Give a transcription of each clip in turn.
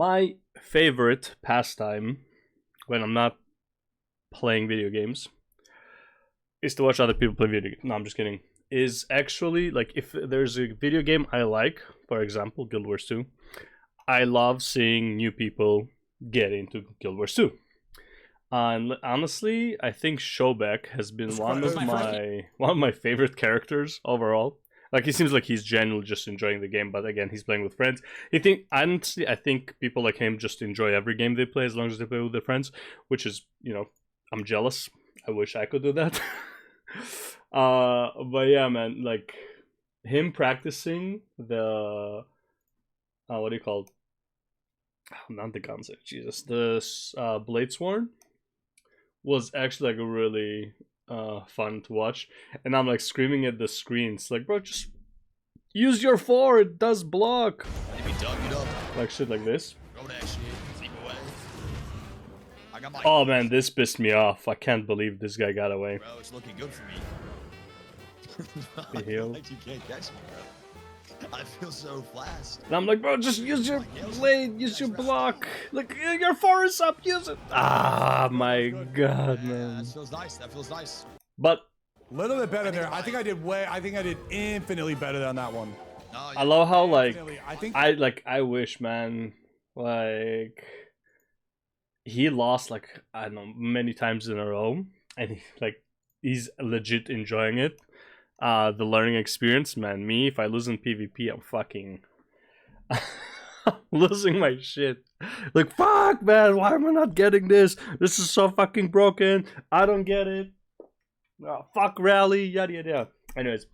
My favorite pastime when I'm not playing video games is to watch other people play video games. No, I'm just kidding. Is actually like if there's a video game I like, for example, Guild Wars 2, I love seeing new people get into Guild Wars 2. And honestly, I think Shobek has been one of my favorite characters overall. Like he seems like he's genuinely just enjoying the game, but again, he's playing with friends. Honestly, I think people like him just enjoy every game they play as long as they play with their friends, which is, I'm jealous. I wish I could do that. But yeah, man, like him practicing the what do you call it? Not the guns, Jesus, the Bladesworn was actually like a really fun to watch, and I'm like screaming at the screens like, bro, just use your 4, it does block. Like shit like this. Oh man, this pissed me off. I can't believe this guy got away. Bro, it's looking good for me. He healed. Like you can't catch me, bro. I feel so fast. And I'm like, bro, just use your blade, use your block. Like, your 4 is up, use it. Ah, my god, man. That feels nice. That feels nice. But a little bit better there. I think I did infinitely better than that one. No, I love how like infinitely. I wish, man, like he lost like I don't know many times in a row, and he's legit enjoying it. The learning experience, man. Me, if I lose in PvP, I'm fucking losing my shit. Like, fuck, man, why am I not getting this? This is so fucking broken. I don't get it. Oh, fuck rally, yada yada yada. Anyways,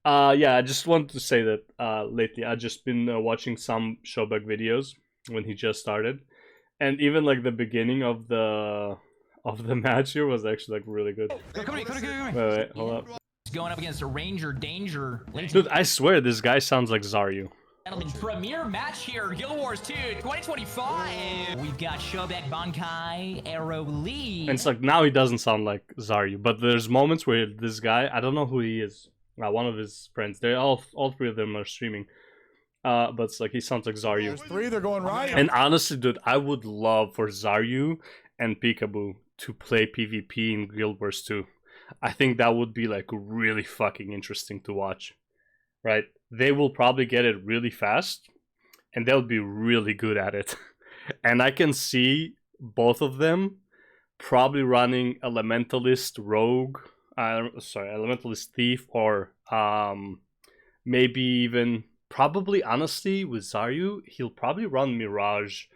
yeah, I just wanted to say that lately I've just been watching some Shobek videos when he just started, and even like the beginning of the match here was actually like really good. Come here. Wait, hold up. Going up against a Ranger Danger. Dude, I swear this guy sounds like Zaryu. Gentlemen, premier match here, Guild Wars 2 2025. We've got Shobek, Bankai, Arrow Lee. And it's like now he doesn't sound like Zaryu, but there's moments where this guy, I don't know who he is. One of his friends. They all three of them are streaming. But it's like he sounds like Zaryu. There's 3, they're going right. And honestly, dude, I would love for Zaryu and Peekaboo to play PvP in Guild Wars 2. I think that would be like really fucking interesting to watch, right? They will probably get it really fast, and they'll be really good at it. And I can see both of them probably running Elementalist Rogue, Elementalist Thief, or maybe even probably honestly with Zaryu, he'll probably run Mirage.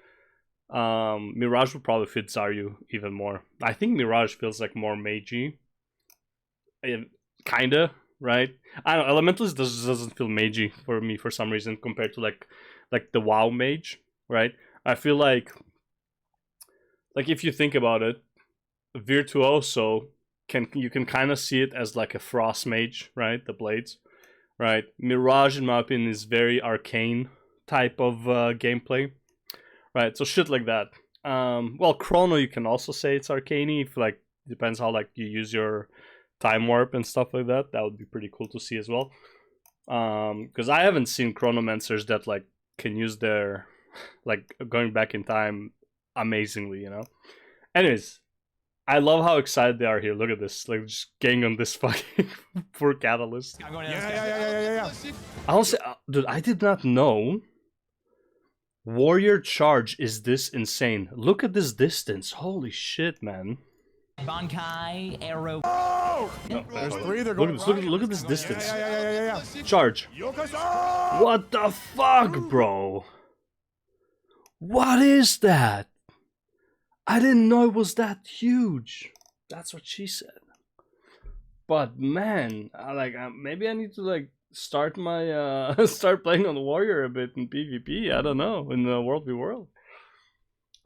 Mirage would probably fit Zaryu even more. I think Mirage feels like more magey. Kinda, right? I don't know, Elementalist doesn't feel magey for me for some reason compared to like the WoW mage, right? I feel like if you think about it, Virtuoso you can kind of see it as like a Frost mage, right? The blades, right? Mirage, in my opinion, is very arcane type of gameplay, right? So shit like that. Well, Chrono, you can also say it's arcane if like depends how like you use your time warp and stuff like that. That would be pretty cool to see as well. Because I haven't seen chronomancers that like can use their like going back in time amazingly, Anyways, I love how excited they are here. Look at this, like just getting on this fucking poor catalyst. Yeah. I also, dude, I did not know warrior charge is this insane. Look at this distance. Holy shit, man. Bankai, Arrow. Oh! No, There's 3, they're going look at this distance. Yeah. Charge. What the fuck, bro? What is that? I didn't know it was that huge. That's what she said. But man, maybe I need to like start my start playing on Warrior a bit in PvP. I don't know, in the World v World.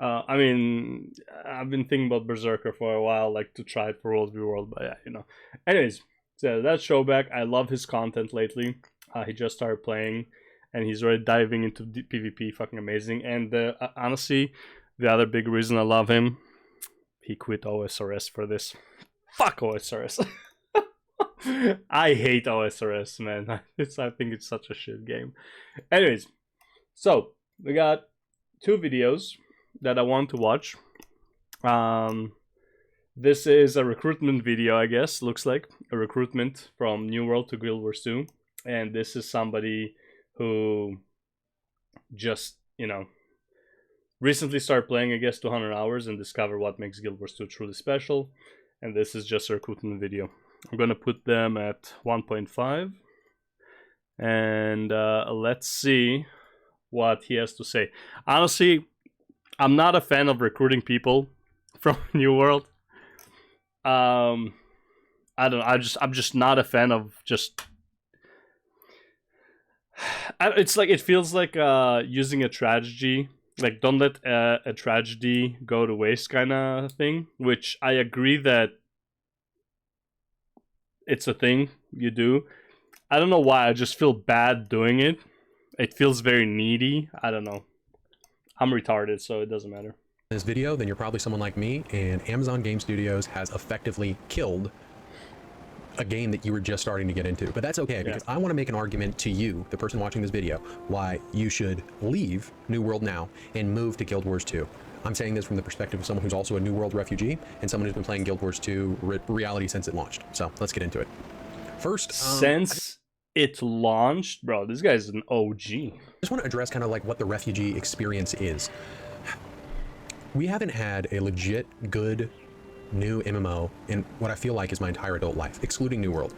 I mean, I've been thinking about Berserker for a while, like to try it for World v World, but yeah, Anyways, so that's Shobek. I love his content lately. He just started playing, and he's already diving into PvP. Fucking amazing. And honestly, the other big reason I love him, he quit OSRS for this. Fuck OSRS. I hate OSRS, man. I think it's such a shit game. Anyways, so we got two videos that I want to watch. This is a recruitment video, I guess. Looks like a recruitment from New World to Guild Wars 2. And this is somebody who just, recently started playing, I guess, 200 hours and discovered what makes Guild Wars 2 truly special. And this is just a recruitment video. I'm going to put them at 1.5. And let's see what he has to say. Honestly, I'm not a fan of recruiting people from New World. I don't know. I'm just not a fan of just. It's like it feels like using a tragedy. Like, don't let a tragedy go to waste, kind of thing. Which I agree that it's a thing you do. I don't know why. I just feel bad doing it. It feels very needy. I don't know. I'm retarded, so it doesn't matter. This video, then you're probably someone like me, and Amazon Game Studios has effectively killed a game that you were just starting to get into. But that's okay, because I want to make an argument to you, the person watching this video, why you should leave New World now and move to Guild Wars 2. I'm saying this from the perspective of someone who's also a New World refugee and someone who's been playing Guild Wars 2 reality since it launched. So let's get into it. First, since it launched, bro, this guy's an OG. I just want to address kind of like what the refugee experience is. We haven't had a legit good new MMO in what I feel like is my entire adult life, excluding New World.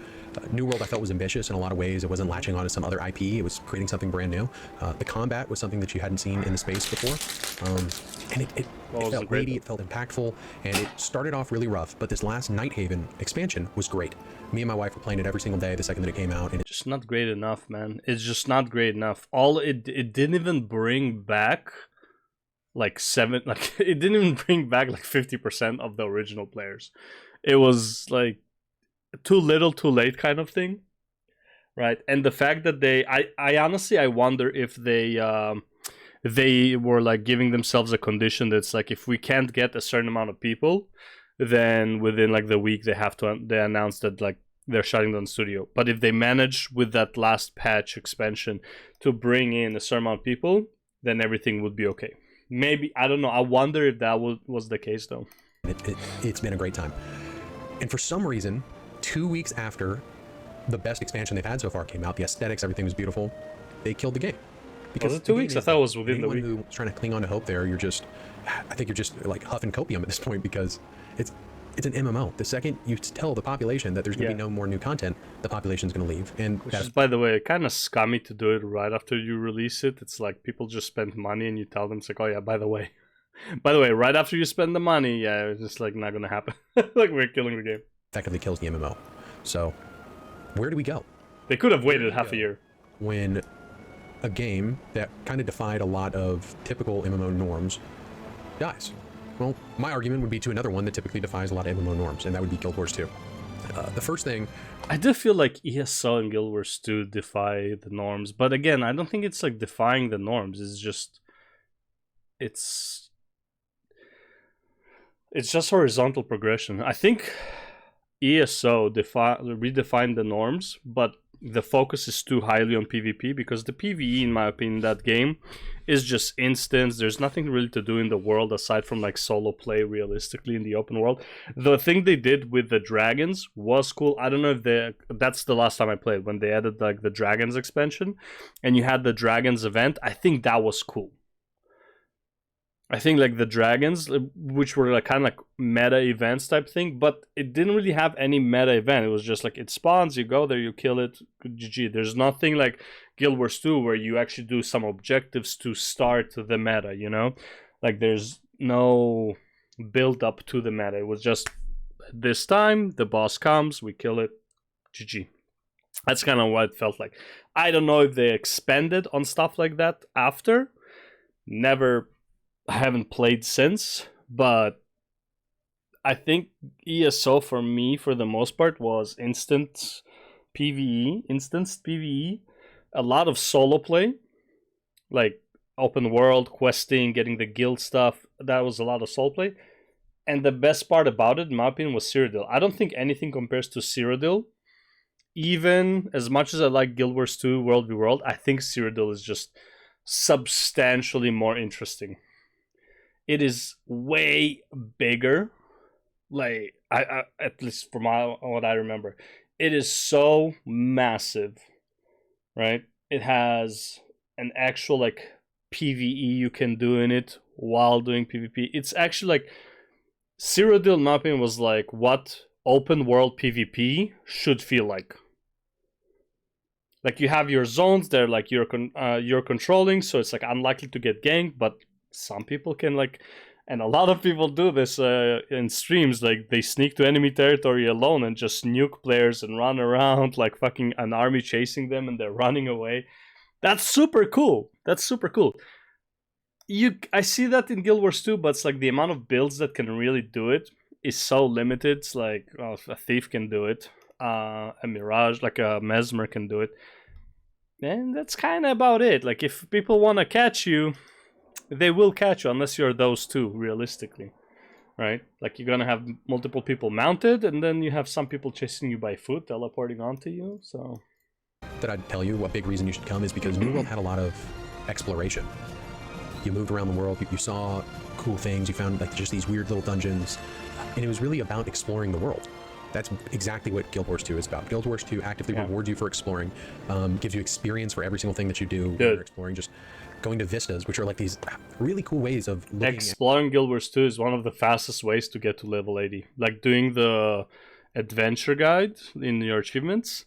New World I felt was ambitious in a lot of ways. It wasn't latching on to some other IP. It was creating something brand new. The combat was something that you hadn't seen in the space before. And it felt weighty, it felt impactful, and it started off really rough, but this last Nighthaven expansion was great. Me and my wife were playing it every single day the second that it came out. And it's just not great enough, man. It's just not great enough. It didn't even bring back it didn't even bring back like 50% of the original players. It was like too little too late kind of thing, right? And the fact that I honestly I wonder if they were like giving themselves a condition that's like, if we can't get a certain amount of people, then within like the week they announce that like they're shutting down the studio. But if they manage with that last patch expansion to bring in a certain amount of people, then everything would be okay. Maybe, I don't know. I wonder if that was the case, though. It's been a great time. And for some reason, 2 weeks after the best expansion they've had so far came out, the aesthetics, everything was beautiful, they killed the game. Because was it 2 weeks? I thought it was within the week. Anyone who's trying to cling on to hope there, I think you're just like huffing copium at this point, because it's an MMO. The second you tell the population that there's going to be no more new content, the population's going to leave. And which is, by the way, kind of scummy to do it right after you release it. It's like people just spend money and you tell them, it's like, oh yeah, by the way, right after you spend the money, yeah, it's just like not going to happen. Like, we're killing the game. Effectively kills the MMO. So where do we go? They could have waited half a year. When a game that kind of defied a lot of typical MMO norms dies. Well, my argument would be to another one that typically defies a lot of MMO norms, and that would be Guild Wars 2. The first thing... I do feel like ESO and Guild Wars 2 defy the norms, but again, I don't think it's like defying the norms. It's just horizontal progression. I think ESO redefined the norms, but the focus is too highly on PvP, because the PvE, in my opinion, that game is just instance. There's nothing really to do in the world aside from like solo play realistically in the open world. The thing they did with the dragons was cool. I don't know if that's the last time I played, when they added like the dragons expansion and you had the dragons event. I think that was cool. I think like the dragons, which were like kind of like meta events type thing, but it didn't really have any meta event. It was just like it spawns, you go there, you kill it, GG. There's nothing like Guild Wars 2 where you actually do some objectives to start the meta, you know? Like there's no build up to the meta. It was just this time, the boss comes, we kill it, GG. That's kind of what it felt like. I don't know if they expanded on stuff like that after. I haven't played since, but I think ESO for me, for the most part, was instanced PvE, a lot of solo play, like open world, questing, getting the guild stuff. That was a lot of solo play. And the best part about it, in my opinion, was Cyrodiil. I don't think anything compares to Cyrodiil. Even as much as I like Guild Wars 2 World v World, I think Cyrodiil is just substantially more interesting. It is way bigger. Like I at least from what I remember, it is so massive, right? It has an actual like PVE you can do in it while doing PvP. It's actually like Cyrodiil mapping was like what open world PvP should feel like. Like you have your zones there, like you're controlling, so it's like unlikely to get ganked, but some people can like, and a lot of people do this in streams. Like they sneak to enemy territory alone and just nuke players and run around like fucking an army chasing them, and they're running away. That's super cool. That's super cool. I see that in Guild Wars 2, but it's like the amount of builds that can really do it is so limited. It's like a thief can do it, a mirage, like a mesmer can do it, and that's kind of about it. Like if people want to catch you, they will catch you unless you're those two, realistically, right? Like you're gonna have multiple people mounted, and then you have some people chasing you by foot, teleporting onto you. So that I'd tell you what big reason you should come is because New World had a lot of exploration. You moved around the world, you saw cool things, you found like just these weird little dungeons, and it was really about exploring the world. That's exactly what Guild Wars 2 is about. Guild Wars 2 actively rewards you for exploring, gives you experience for every single thing that you do when you're exploring. Just going to vistas, which are like these really cool ways of looking exploring Guild Wars 2 is one of the fastest ways to get to level 80. Like doing the adventure guide in your achievements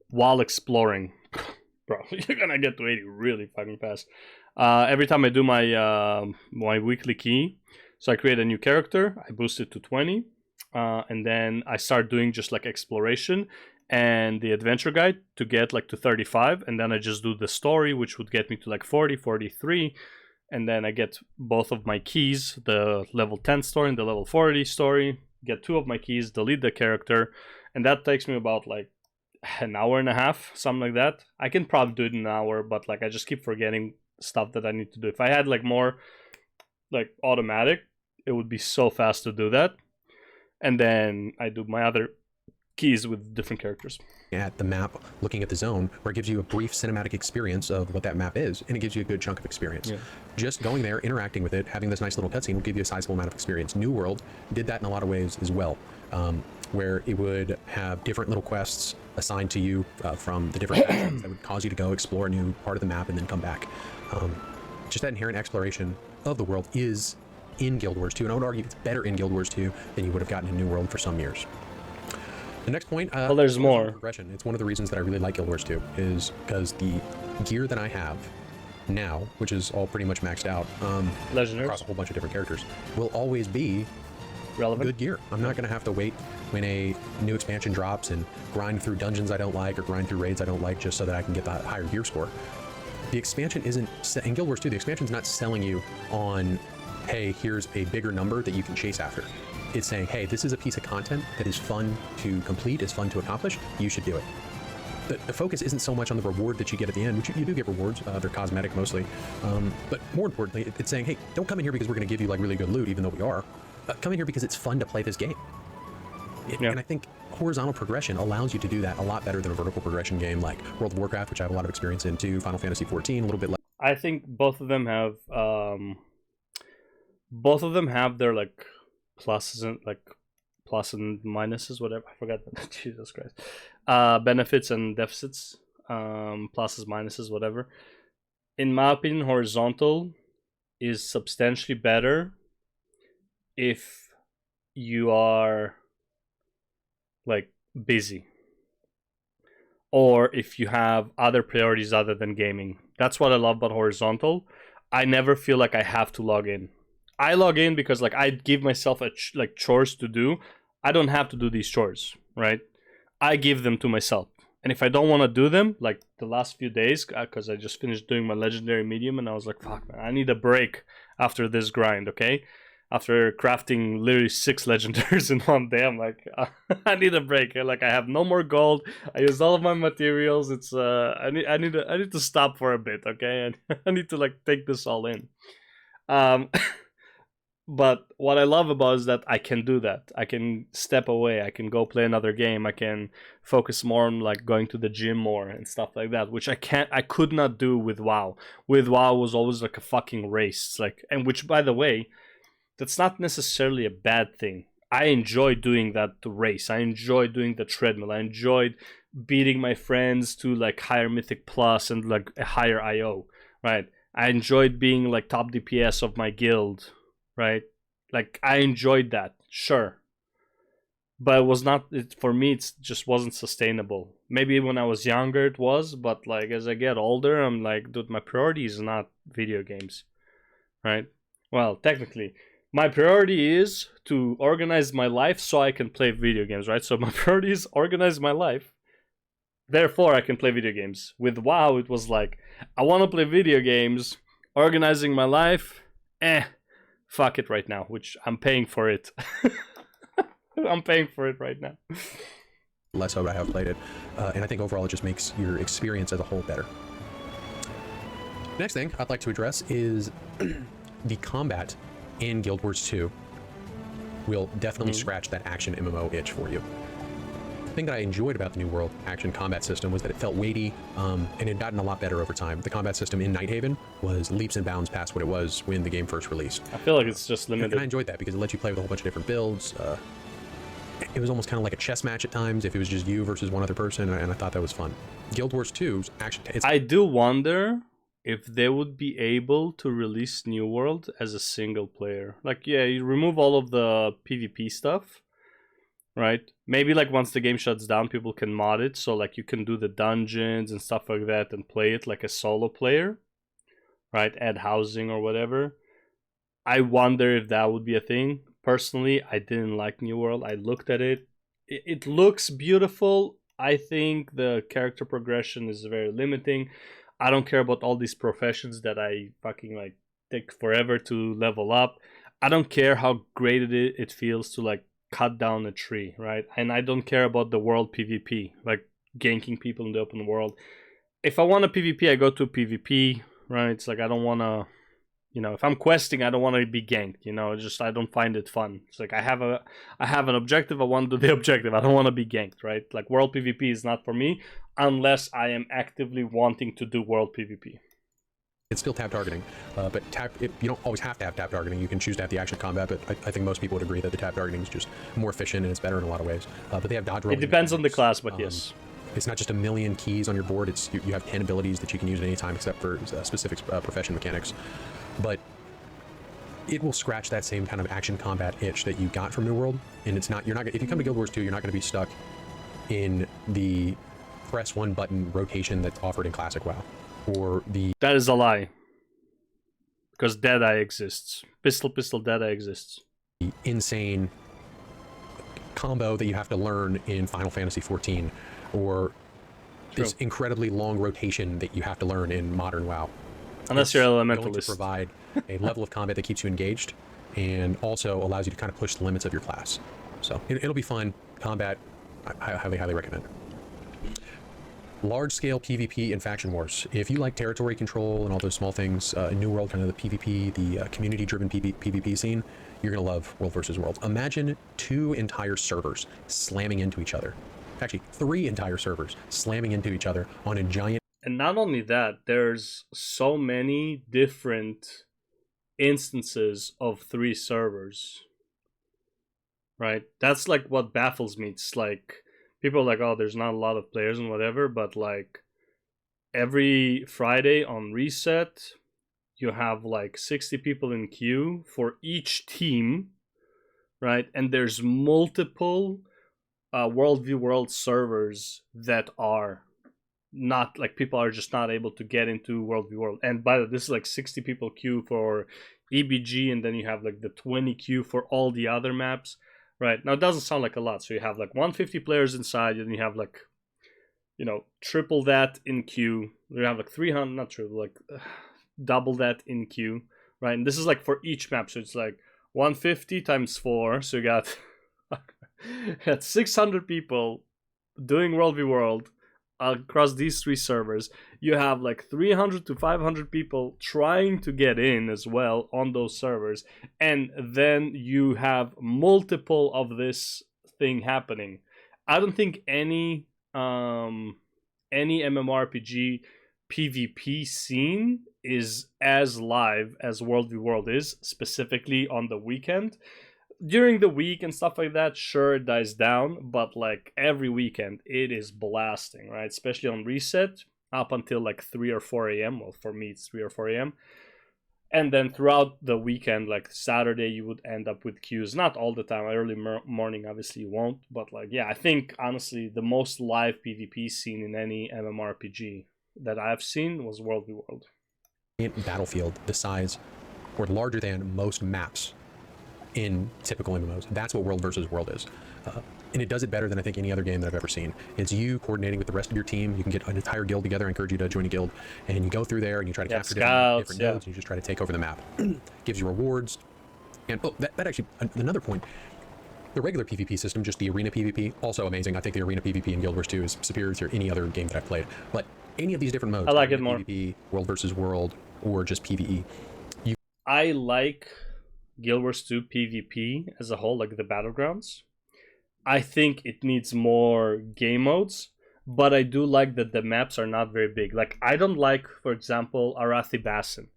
while exploring. Bro, you're gonna get to 80 really fucking fast. Every time I do my my weekly key, so I create a new character, I boost it to 20, and then I start doing just like exploration and the adventure guide to get like to 35, and then I just do the story, which would get me to like 40, 43, and then I get both of my keys, the level 10 story and the level 40 story, get 2 of my keys, delete the character, and that takes me about like an hour and a half, something like that. I can probably do it in an hour, but like I just keep forgetting stuff that I need to do. If I had like more like automatic, it would be so fast to do that. And then I do my other keys with different characters. At the map, looking at the zone, where it gives you a brief cinematic experience of what that map is, and it gives you a good chunk of experience. Just going there, interacting with it, having this nice little cutscene will give you a sizable amount of experience. New World did that in a lot of ways as well, where it would have different little quests assigned to you from the different factions that would cause you to go explore a new part of the map and then come back. Just that inherent exploration of the world is in Guild Wars 2, and I would argue it's better in Guild Wars 2 than you would have gotten in New World for some years. The next point, well, there's more progression. It's one of the reasons that I really like Guild Wars 2 is because the gear that I have now, which is all pretty much maxed out, across a whole bunch of different characters, will always be relevant good gear. I'm not going to have to wait when a new expansion drops and grind through dungeons I don't like or grind through raids I don't like just so that I can get the higher gear score. The expansion isn't, in Guild Wars 2, the expansion's not selling you on, hey, here's a bigger number that you can chase after. It's saying, hey, this is a piece of content that is fun to complete, is fun to accomplish, you should do it. The focus isn't so much on the reward that you get at the end, which you do get rewards, they're cosmetic mostly, but more importantly, it's saying, hey, don't come in here because we're going to give you like really good loot, even though we are. Come in here because it's fun to play this game. And I think horizontal progression allows you to do that a lot better than a vertical progression game like World of Warcraft, which I have a lot of experience in too, Final Fantasy XIV, a little bit less. I think both of them have their like pluses and minuses, whatever. I forgot that. Jesus Christ. Benefits and deficits, pluses, minuses, whatever. In my opinion, horizontal is substantially better if you are like busy or if you have other priorities other than gaming. That's what I love about horizontal. I never feel like I have to log in. I log in because like I give myself like chores to do. I don't have to do these chores, right? I give them to myself. And if I don't want to do them, like the last few days, because I just finished doing my legendary medium and I was like, fuck man, I need a break after this grind, okay? After crafting literally 6 legendaries in one day, I'm like, I need a break. Like I have no more gold. I used all of my materials. It's I need to stop for a bit, okay? And I need to like take this all in. But what I love about is that I can do that. I can step away. I can go play another game. I can focus more on like going to the gym more and stuff like that, which I could not do with WoW. With WoW it was always like a fucking race. It's like, and which, by the way, that's not necessarily a bad thing. I enjoy doing that race. I enjoy doing the treadmill. I enjoyed beating my friends to like higher Mythic Plus and like a higher IO, right? I enjoyed being like top DPS of my guild, right? Like I enjoyed that, sure, but it was not. For me, it just wasn't sustainable. Maybe when I was younger, it was, but like as I get older, I'm like, dude, my priority is not video games, right? Well, technically, my priority is to organize my life so I can play video games, right? So my priority is organize my life. Therefore, I can play video games. With WoW, it was like, I want to play video games, organizing my life, fuck it right now, which I'm paying for it. I'm paying for it right now. Less so I have played it, and I think overall it just makes your experience as a whole better. Next thing I'd like to address is the combat in Guild Wars 2 will definitely scratch that action MMO itch for you. The thing that I enjoyed about the New World action combat system was that it felt weighty, and it had gotten a lot better over time. The combat system in Nighthaven was leaps and bounds past what it was when the game first released. I feel like it's just limited. And I enjoyed that because it let you play with a whole bunch of different builds. It was almost kind of like a chess match at times if it was just you versus one other person, and I thought that was fun. Guild Wars 2's action... I do wonder if they would be able to release New World as a single player. Like, yeah, you remove all of the PvP stuff, right? Maybe like once the game shuts down, people can mod it, so like you can do the dungeons and stuff like that and play it like a solo player, right? Add housing or whatever. I wonder if that would be a thing. Personally, I didn't like New World. I looked at it. It looks beautiful. I think the character progression is very limiting. I don't care about all these professions that I fucking like take forever to level up. I don't care how great it feels to like cut down a tree, right? And I don't care about the world PvP, like ganking people in the open world. If I want a PvP, I go to PvP, right? It's like I don't want to, you know, if I'm questing, I don't want to be ganked, you know, just I don't find it fun. It's like I have an objective, I want to do the objective. I don't want to be ganked, right? Like world PvP is not for me unless I am actively wanting to do world PvP. It's still tap targeting, but you don't always have to have tap targeting. You can choose to have the action combat, but I think most people would agree that the tap targeting is just more efficient and it's better in a lot of ways. But they have dodge rolling. It depends on the class, but yes. It's not just a million keys on your board. It's you have 10 abilities that you can use at any time except for specific profession mechanics. But it will scratch that same kind of action combat itch that you got from New World, and it's not. You're not. If you come to Guild Wars 2, you're not going to be stuck in the press one button rotation that's offered in Classic WoW, or the. That is a lie. Because Deadeye exists. Pistol Deadeye exists. The insane combo that you have to learn in Final Fantasy XIV, or this incredibly long rotation that you have to learn in modern WoW. Unless you're going to elementalist. provide a level of combat that keeps you engaged and also allows you to kind of push the limits of your class. So it'll be fun. Combat, I highly recommend. Large-scale PvP and faction wars. If you like territory control and all those small things, in New World, kind of the PvP, the community-driven PvP scene, you're going to love World versus World. Imagine 2 entire servers slamming into each other. Actually, 3 entire servers slamming into each other on a giant. And not only that, there's so many different instances of 3 servers, right? That's like what baffles me. It's like people are like, oh, there's not a lot of players and whatever, but like every Friday on Reset, you have like 60 people in queue for each team, right? And there's multiple World servers that are not like people are just not able to get into World. And by the way, this is like 60 people queue for EBG, and then you have like the 20 queue for all the other maps, right? Now it doesn't sound like a lot, so you have like 150 players inside, and you have like, you know, triple that in queue. You have like 300, not triple, like double that in queue, right? And this is like for each map, so it's like 150 times 4, so you got 600 people doing World across these 3 servers, you have like 300 to 500 people trying to get in as well on those servers, and then you have multiple of this thing happening. I don't think any MMORPG PvP scene is as live as World v World is, specifically on the weekend. During the week and stuff like that, sure, it dies down, but like every weekend it is blasting, right? Especially on reset up until like 3 or 4 a.m. Well, for me it's 3 or 4 a.m. And then throughout the weekend, like Saturday, you would end up with queues. Not all the time. Early morning, obviously, you won't. But like, yeah, I think honestly, the most live PvP scene in any MMORPG that I've seen was World v World. Battlefield the size or larger than most maps in typical MMOs. That's what World versus World is. And it does it better than I think any other game that I've ever seen. It's you coordinating with the rest of your team. You can get an entire guild together. I encourage you to join a guild. And you go through there and you try to capture different nodes. And you just try to take over the map. Gives you rewards. And that actually, another point, the regular PvP system, just the arena PvP, also amazing. I think the arena PvP in Guild Wars 2 is superior to any other game that I've played. But any of these different modes, I like it more. PvP, World versus World, or just PvE. I like Guild Wars 2 PvP as a whole, like the Battlegrounds. I think it needs more game modes, but I do like that the maps are not very big. Like, I don't like, for example, Arathi Basin.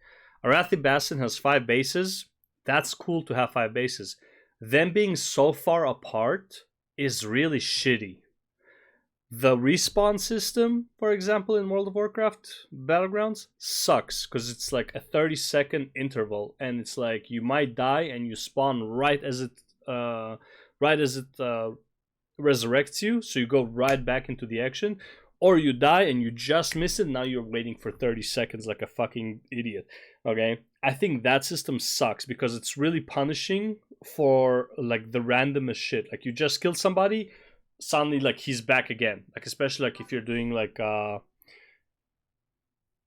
Arathi Basin has 5 bases. That's cool to have 5 bases. Them being so far apart is really shitty. The respawn system, for example, in World of Warcraft Battlegrounds sucks because it's like a 30-second interval, and it's like you might die and you spawn right as it resurrects you, so you go right back into the action, or you die and you just miss it. Now you're waiting for 30 seconds like a fucking idiot. Okay, I think that system sucks because it's really punishing for like the randomest shit. Like you just killed somebody, suddenly like he's back again. Like especially like if you're doing like what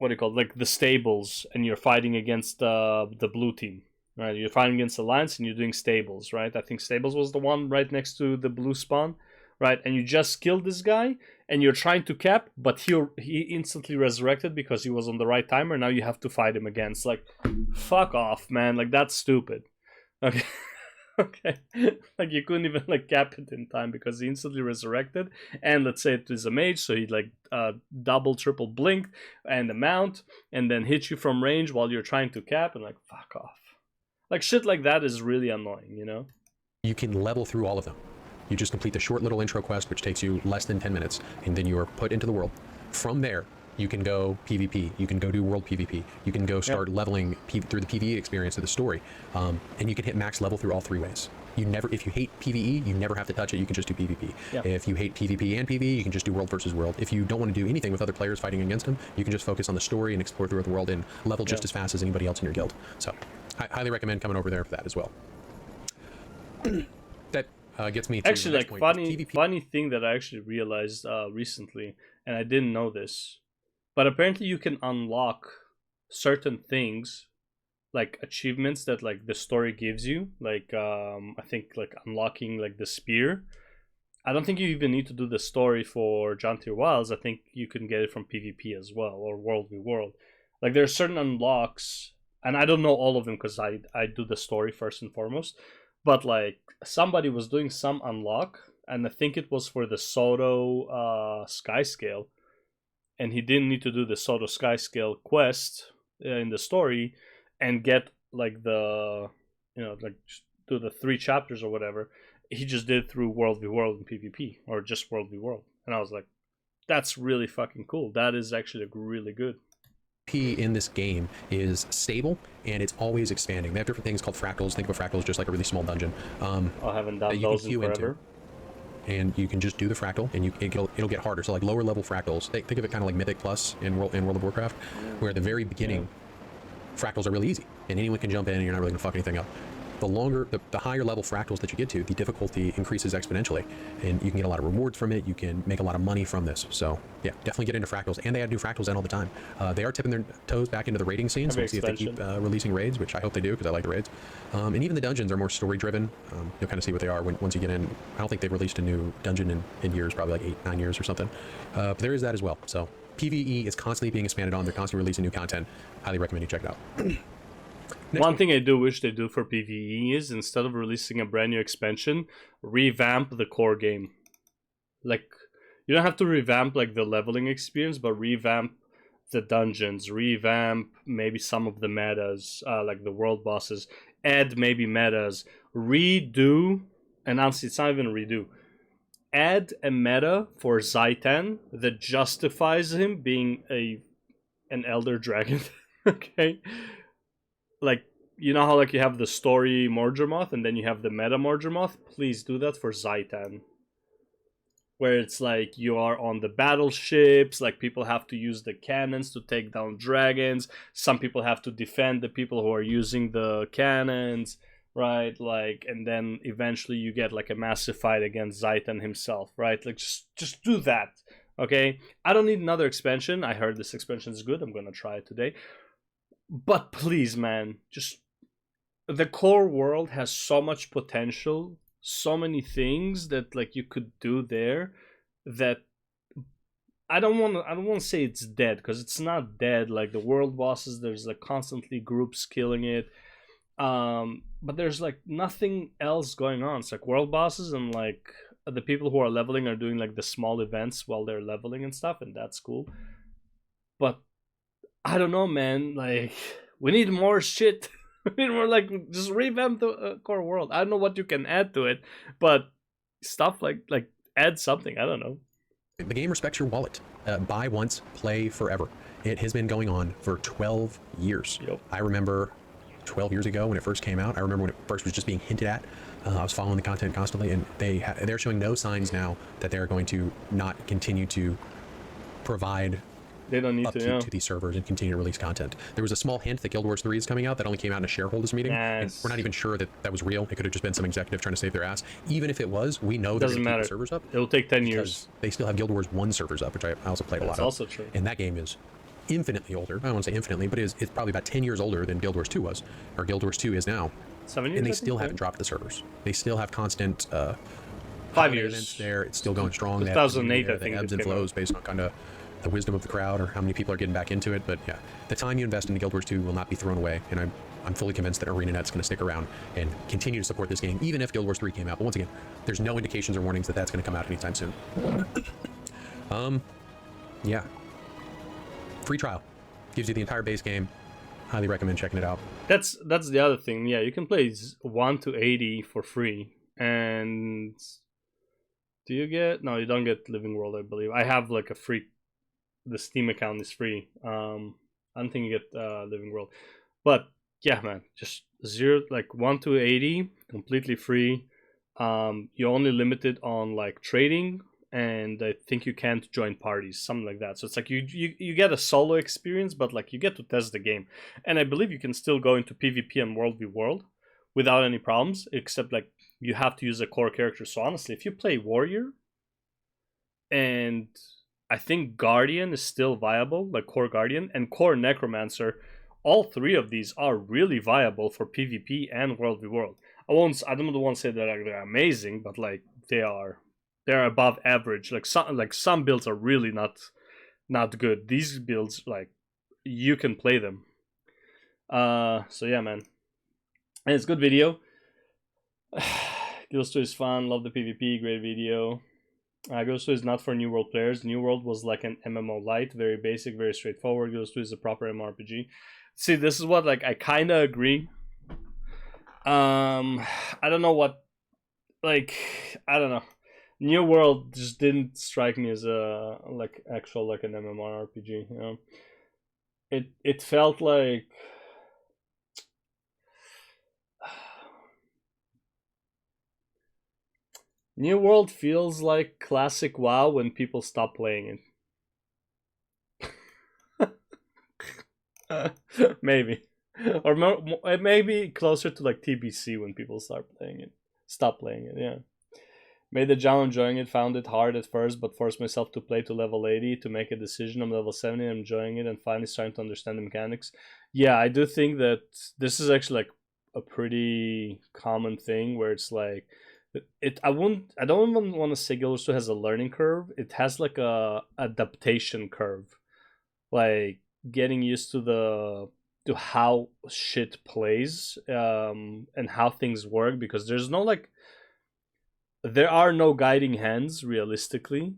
do you call it? Like the stables, and you're fighting against the blue team. Right, you're fighting against Alliance and you're doing stables, right? I think stables was the one right next to the blue spawn, right? And you just killed this guy and you're trying to cap, but he instantly resurrected because he was on the right timer. Now you have to fight him again. It's like, fuck off, man. Like that's stupid. Okay. Okay. Like you couldn't even like cap it in time because he instantly resurrected. And let's say it is a mage, so he like double, triple blink and a mount and then hit you from range while you're trying to cap, and like, fuck off. Like shit like that is really annoying, you know? You can level through all of them. You just complete the short little intro quest, which takes you less than 10 minutes, and then you are put into the world. From there, you can go PvP. You can go do world PvP. You can go start leveling through the PvE experience of the story. And you can hit max level through all 3 ways. If you hate PvE, you never have to touch it. You can just do PvP. If you hate PvP and PvE, you can just do world versus world. If you don't want to do anything with other players fighting against them, you can just focus on the story and explore throughout the world and level just as fast as anybody else in your guild. So I highly recommend coming over there for that as well. That gets me to actually like point. funny thing that I actually realized recently, and I didn't know this, but apparently you can unlock certain things, like achievements that like the story gives you, like I think like unlocking like the spear. I don't think you even need to do the story for Jantir Wilds. I think you can get it from PvP as well, or World v World. Like there are certain unlocks, and I don't know all of them because I do the story first and foremost, but like somebody was doing some unlock, and I think it was for the Soto Sky Scale, and he didn't need to do the Soto Sky Scale quest in the story and get like the, you know, like do the 3 chapters or whatever. He just did through World v World and PvP, or just World v World, and I was like, that's really fucking cool. That is actually like, really good. In this game is stable and it's always expanding. They have different things called fractals. Think of a fractal as just like a really small dungeon. I haven't done those in forever. And you can just do the fractal, and it'll get harder. So like lower level fractals, think of it kind of like Mythic Plus in World of Warcraft, where at the very beginning, fractals are really easy, and anyone can jump in, and you're not really gonna fuck anything up. the higher level fractals that you get to, the difficulty increases exponentially, and you can get a lot of rewards from it. You can make a lot of money from this. So yeah, definitely get into fractals, and they add new fractals in all the time. They are tipping their toes back into the raiding scene, so we'll see if they keep releasing raids, which I hope they do because I like the raids. And even the dungeons are more story driven. You'll kind of see what they are once you get in. I don't think they've released a new dungeon in years, probably like 8-9 years or something. But there is that as well. So PvE is constantly being expanded on. They're constantly releasing new content. Highly recommend you check it out. One thing I do wish they do for PvE is, instead of releasing a brand new expansion, revamp the core game. Like, you don't have to revamp like the leveling experience, but revamp the dungeons, revamp maybe some of the metas, like the world bosses, add maybe metas, redo, and honestly, it's not even a redo. Add a meta for Zaitan that justifies him being an elder dragon. Okay? Like, you know how like you have the story Morgermoth and then you have the meta Morgermoth? Please do that for Zaitan. Where it's like you are on the battleships, like people have to use the cannons to take down dragons. Some people have to defend the people who are using the cannons, right? Like, and then eventually you get like a massive fight against Zaitan himself, right? Like just do that, okay? I don't need another expansion. I heard this expansion is good. I'm gonna try it today. But please, man, just the core world has so much potential, so many things that like you could do there, that I don't want to say it's dead, because it's not dead. Like the world bosses, there's like constantly groups killing it, but there's like nothing else going on. It's like world bosses and like the people who are leveling are doing like the small events while they're leveling and stuff, and that's cool. But I don't know, man. Like, we need more shit. We need more, like, just revamp the core world. I don't know what you can add to it, but stuff like add something. I don't know. The game respects your wallet. Buy once, play forever. It has been going on for 12 years. Yep. I remember 12 years ago when it first came out. I remember when it first was just being hinted at. I was following the content constantly, and they're showing no signs now that they're going to not continue to provide They don't need upkeep to these servers and continue to release content. There was a small hint that Guild Wars 3 is coming out that only came out in a shareholders meeting. Yes. And we're not even sure that that was real. It could have just been some executive trying to save their ass. Even if it was, we know they're going to keep the servers up. It'll take 10 years. They still have Guild Wars 1 servers up, which I also played a lot of. That's also true. And that game is infinitely older. I don't want to say infinitely, but it's probably about 10 years older than Guild Wars 2 was, or Guild Wars 2 is now. 7 years. And they still haven't dropped the servers. They still have constant 5 years events there. It's still going strong. 2008, I think. The ebbs and flows based on kind of the wisdom of the crowd or how many people are getting back into it. But yeah, the time you invest into Guild Wars 2 will not be thrown away, and I'm fully convinced that ArenaNet's going to stick around and continue to support this game, even if Guild Wars 3 came out. But once again, there's no indications or warnings that that's going to come out anytime soon. Yeah. Free trial. Gives you the entire base game. Highly recommend checking it out. That's the other thing. Yeah, you can play 1 to 80 for free. And do you get... No, you don't get Living World, I believe. I have like a free... The Steam account is free. I don't think you get Living World. But yeah, man, just 1 to 80, completely free. You're only limited on like trading, and I think you can't join parties, something like that. So it's like you get a solo experience, but like you get to test the game. And I believe you can still go into PvP and World v World without any problems, except like you have to use a core character. So honestly, if you play Warrior, and I think Guardian is still viable, like Core Guardian and Core Necromancer, all three of these are really viable for PvP and World v World. I don't want to say that they're amazing, but like they're above average. Like some builds are really not good. These builds, like, you can play them. So yeah, man. And it's a good video. Guild 2 is fun, love the PvP, great video. Guild 2 is not for New World players. New World was like an MMO light, very basic, very straightforward. Guild 2 is a proper MMORPG. See, this is what, like, I kind of agree. I don't know what, like, I don't know. New World just didn't strike me as a, like, actual, like, an MMORPG, you know? It felt like... New World feels like classic WoW when people stop playing it. Maybe. Or it may be closer to like TBC when people stop playing it. Yeah. Made the jump enjoying it, found it hard at first, but forced myself to play to level 80 to make a decision. I'm level 70, I'm enjoying it and finally starting to understand the mechanics. Yeah, I do think that this is actually like a pretty common thing where it's like I don't even want to say Guild Wars 2 has a learning curve. It has like a adaptation curve. Like getting used to how shit plays and how things work, because there are no guiding hands realistically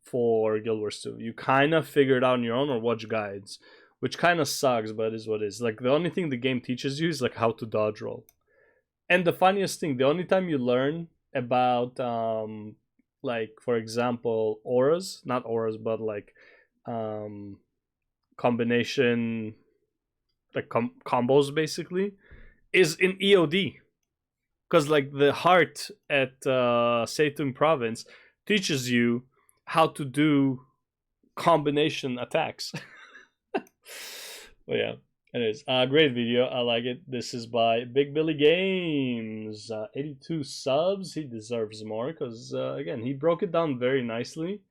for Guild Wars 2. You kind of figure it out on your own or watch guides, which kind of sucks, but it is what it is. Like the only thing the game teaches you is like how to dodge roll. And the funniest thing, the only time you learn about like for example auras, not auras, but like combination, like combos basically, is in EOD. Because like the heart at Seitung province teaches you how to do combination attacks. But yeah, anyways, great video. I like it. This is by Big Billy Games. 82 subs. He deserves more because again, he broke it down very nicely.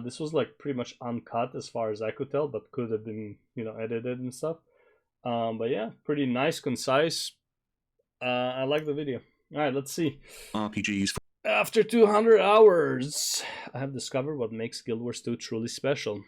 This was like pretty much uncut as far as I could tell, but could have been, you know, edited and stuff. But yeah, pretty nice, concise. I like the video. All right, let's see. RPGs. After 200 hours, I have discovered what makes Guild Wars 2 truly special.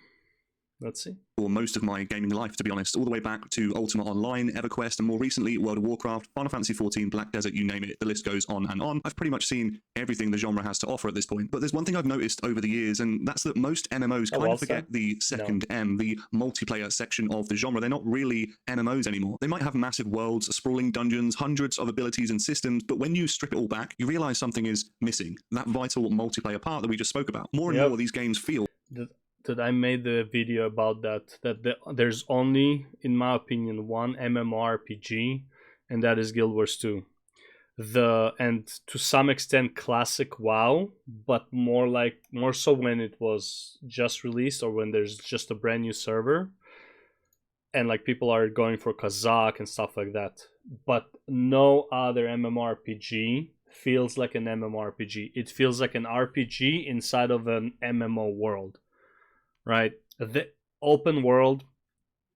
Let's see. For most of my gaming life, to be honest, all the way back to Ultima Online, EverQuest, and more recently World of Warcraft, Final Fantasy XIV, Black Desert, you name it, the list goes on and on. I've pretty much seen everything the genre has to offer at this point. But there's one thing I've noticed over the years, and that's that most MMOs kind of forget the second M, the multiplayer section of the genre. They're not really MMOs anymore. They might have massive worlds, sprawling dungeons, hundreds of abilities and systems, but when you strip it all back, you realize something is missing. That vital multiplayer part that we just spoke about. More and more these games feel that I made the video about there's only, in my opinion, one MMORPG, and that is Guild Wars 2. And to some extent classic WoW, but more so when it was just released or when there's just a brand new server and like people are going for Kazakh and stuff like that. But no other MMORPG feels like an MMORPG. It feels like an RPG inside of an MMO world. Right? The open world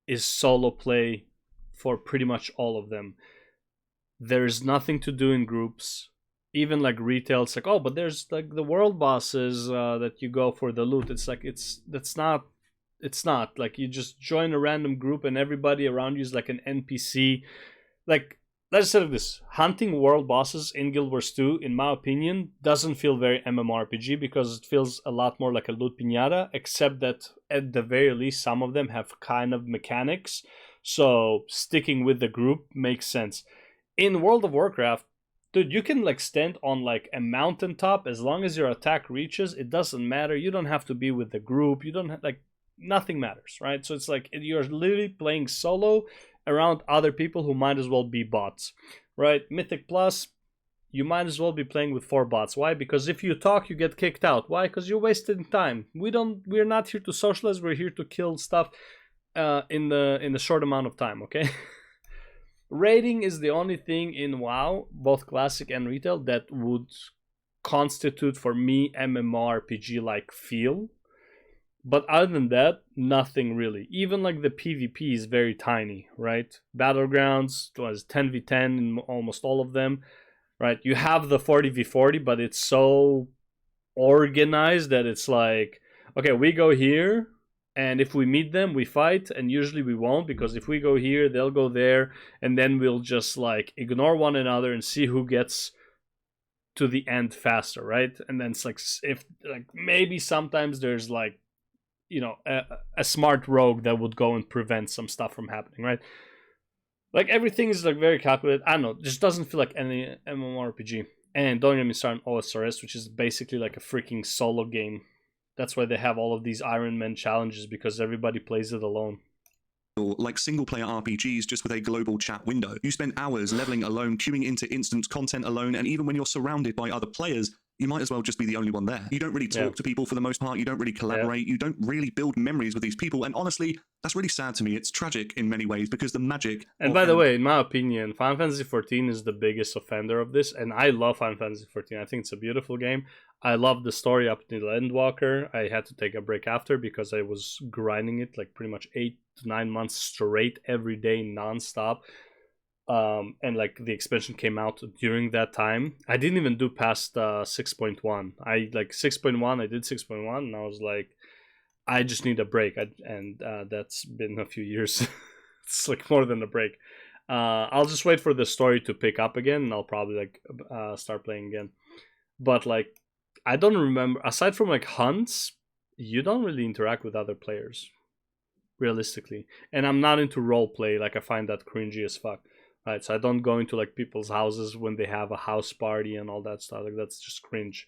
is solo play for pretty much all of them. There's nothing to do in groups. Even like retail, it's like, oh, but there's like the world bosses that you go for the loot. It's like it's not like you just join a random group and everybody around you is like an NPC. Like, let's say this, hunting world bosses in Guild Wars 2, in my opinion, doesn't feel very MMORPG because it feels a lot more like a loot piñata, except that at the very least some of them have kind of mechanics, so sticking with the group makes sense. In World of Warcraft, dude, you can like stand on like a mountaintop as long as your attack reaches. It doesn't matter. You don't have to be with the group. You don't have, like, nothing matters, right? So it's like you're literally playing solo around other people who might as well be bots, right? Mythic Plus, you might as well be playing with 4 bots. Why? Because if you talk, you get kicked out. Why? Because you're wasting time. We're not here to socialize. We're here to kill stuff in the short amount of time. Okay. Raiding is the only thing in WoW, both classic and retail, that would constitute for me MMORPG like feel. But other than that, nothing really. Even like the PvP is very tiny, right? Battlegrounds was 10v10 in almost all of them, right? You have the 40v40, but it's so organized that it's like, okay, we go here, and if we meet them, we fight, and usually we won't, because if we go here, they'll go there, and then we'll just like ignore one another and see who gets to the end faster, right? And then it's like, if like maybe sometimes there's like, you know, a smart rogue that would go and prevent some stuff from happening, right? Like everything is like very calculated. I don't know, it just doesn't feel like any MMORPG. And don't get me started on OSRS, which is basically like a freaking solo game. That's why they have all of these Iron Man challenges, because everybody plays it alone. Like single-player RPGs just with a global chat window. You spend hours leveling alone, queuing into instant content alone, and even when you're surrounded by other players, you might as well just be the only one there. You don't really talk to people for the most part. You don't really collaborate. You don't really build memories with these people. And honestly, that's really sad to me. It's tragic in many ways because the magic. And by the way, in my opinion, Final Fantasy XIV is the biggest offender of this. And I love Final Fantasy XIV. I think it's a beautiful game. I love the story up to Endwalker. I had to take a break after because I was grinding it like pretty much 8 to 9 months straight every day, nonstop. And like the expansion came out during that time. I didn't even do past 6.1. I like 6.1. I did 6.1, and I was like, I just need a break. And that's been a few years. It's like more than a break. I'll just wait for the story to pick up again, and I'll probably like start playing again. But like, I don't remember, aside from like hunts, you don't really interact with other players, realistically. And I'm not into role play. Like, I find that cringy as fuck. Right, so I don't go into like people's houses when they have a house party and all that stuff. Like, that's just cringe.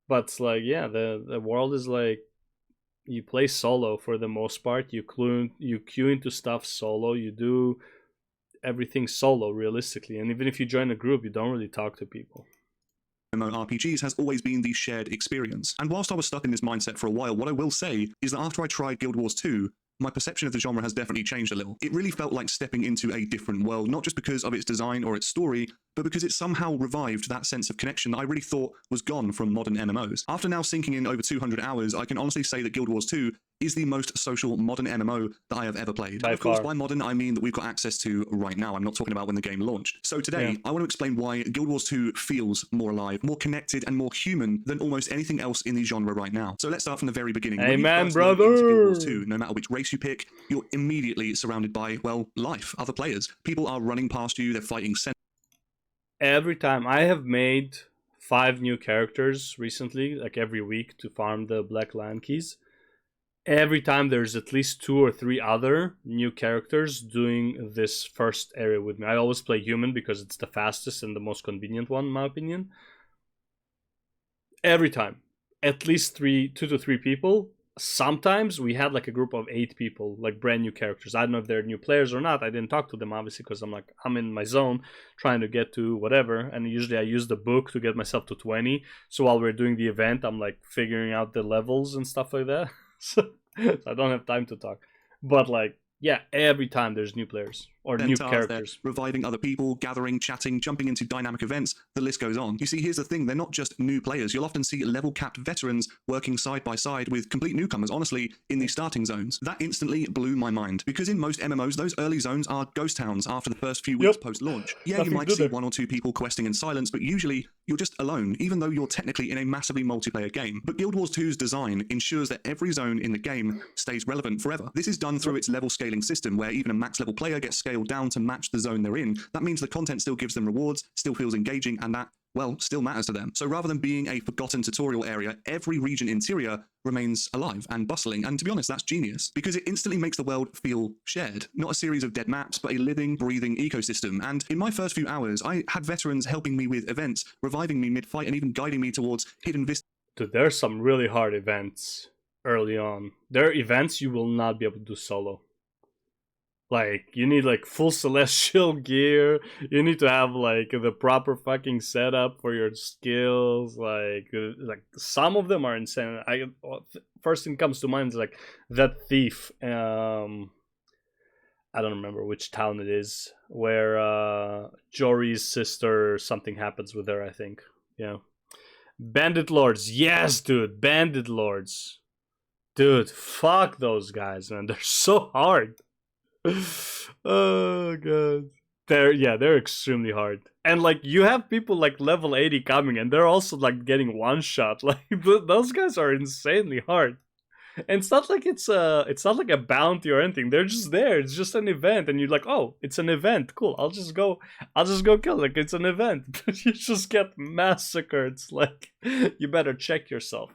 But like, yeah, the world is like, you play solo for the most part. You queue into stuff solo. You do everything solo, realistically. And even if you join a group, you don't really talk to people. RPGs has always been the shared experience. And whilst I was stuck in this mindset for a while, what I will say is that after I tried Guild Wars 2, my perception of the genre has definitely changed a little. It really felt like stepping into a different world, not just because of its design or its story, but because it somehow revived that sense of connection that I really thought was gone from modern MMOs. After now sinking in over 200 hours, I can honestly say that Guild Wars 2 is the most social modern MMO that I have ever played. And of course, by modern, I mean that we've got access to right now. I'm not talking about when the game launched. So today, I want to explain why Guild Wars 2 feels more alive, more connected, and more human than almost anything else in the genre right now. So let's start from the very beginning. Amen, brother! Into Guild Wars 2, no matter which race you pick, you're immediately surrounded by, well, life, other players. People are running past you, they're fighting. Every time I have made 5 new characters recently, like every week, to farm the Black Land Keys. Every time there's at least 2 or 3 other new characters doing this first area with me. I always play human because it's the fastest and the most convenient one, in my opinion. Every time. At least 2 to 3 people. Sometimes we had like a group of 8 people, like brand new characters. I don't know if they're new players or not. I didn't talk to them, obviously, because I'm in my zone trying to get to whatever. And usually I use the book to get myself to 20. So while we're doing the event, I'm like figuring out the levels and stuff like that. So I don't have time to talk. But like, yeah, every time there's new players or new characters. Reviving other people, gathering, chatting, jumping into dynamic events, the list goes on. You see, here's the thing, they're not just new players. You'll often see level-capped veterans working side by side with complete newcomers, honestly, in these starting zones. That instantly blew my mind, because in most MMOs, those early zones are ghost towns after the first few weeks post-launch. Yeah, you might see 1 or 2 people questing in silence, but usually you're just alone, even though you're technically in a massively multiplayer game. But Guild Wars 2's design ensures that every zone in the game stays relevant forever. This is done through its level scaling system, where even a max level player gets scaled down to match the zone they're in. That means the content still gives them rewards, still feels engaging, and that, well, still matters to them. So rather than being a forgotten tutorial area, every region interior remains alive and bustling. And to be honest, that's genius, because it instantly makes the world feel shared. Not a series of dead maps, but a living, breathing ecosystem. And in my first few hours, I had veterans helping me with events, reviving me mid-fight, and even guiding me towards hidden vistas. Dude, there's some really hard events early on. There are events you will not be able to do solo. Like, you need like full celestial gear. You need to have like the proper fucking setup for your skills. Like some of them are insane. First thing comes to mind is like that thief. I don't remember which town it is, where Jory's sister, something happens with her, I think. Yeah. Bandit Lords. Yes, dude. Bandit Lords. Dude, fuck those guys, man. They're so hard. Oh god, they're extremely hard. And like, you have people like level 80 coming, and they're also like getting one shot. Like those guys are insanely hard. And it's not like it's not like a bounty or anything. They're just there. It's just an event, and you're like, oh, it's an event, cool, I'll just go kill. Like, it's an event. But you just get massacred. It's like, you better check yourself.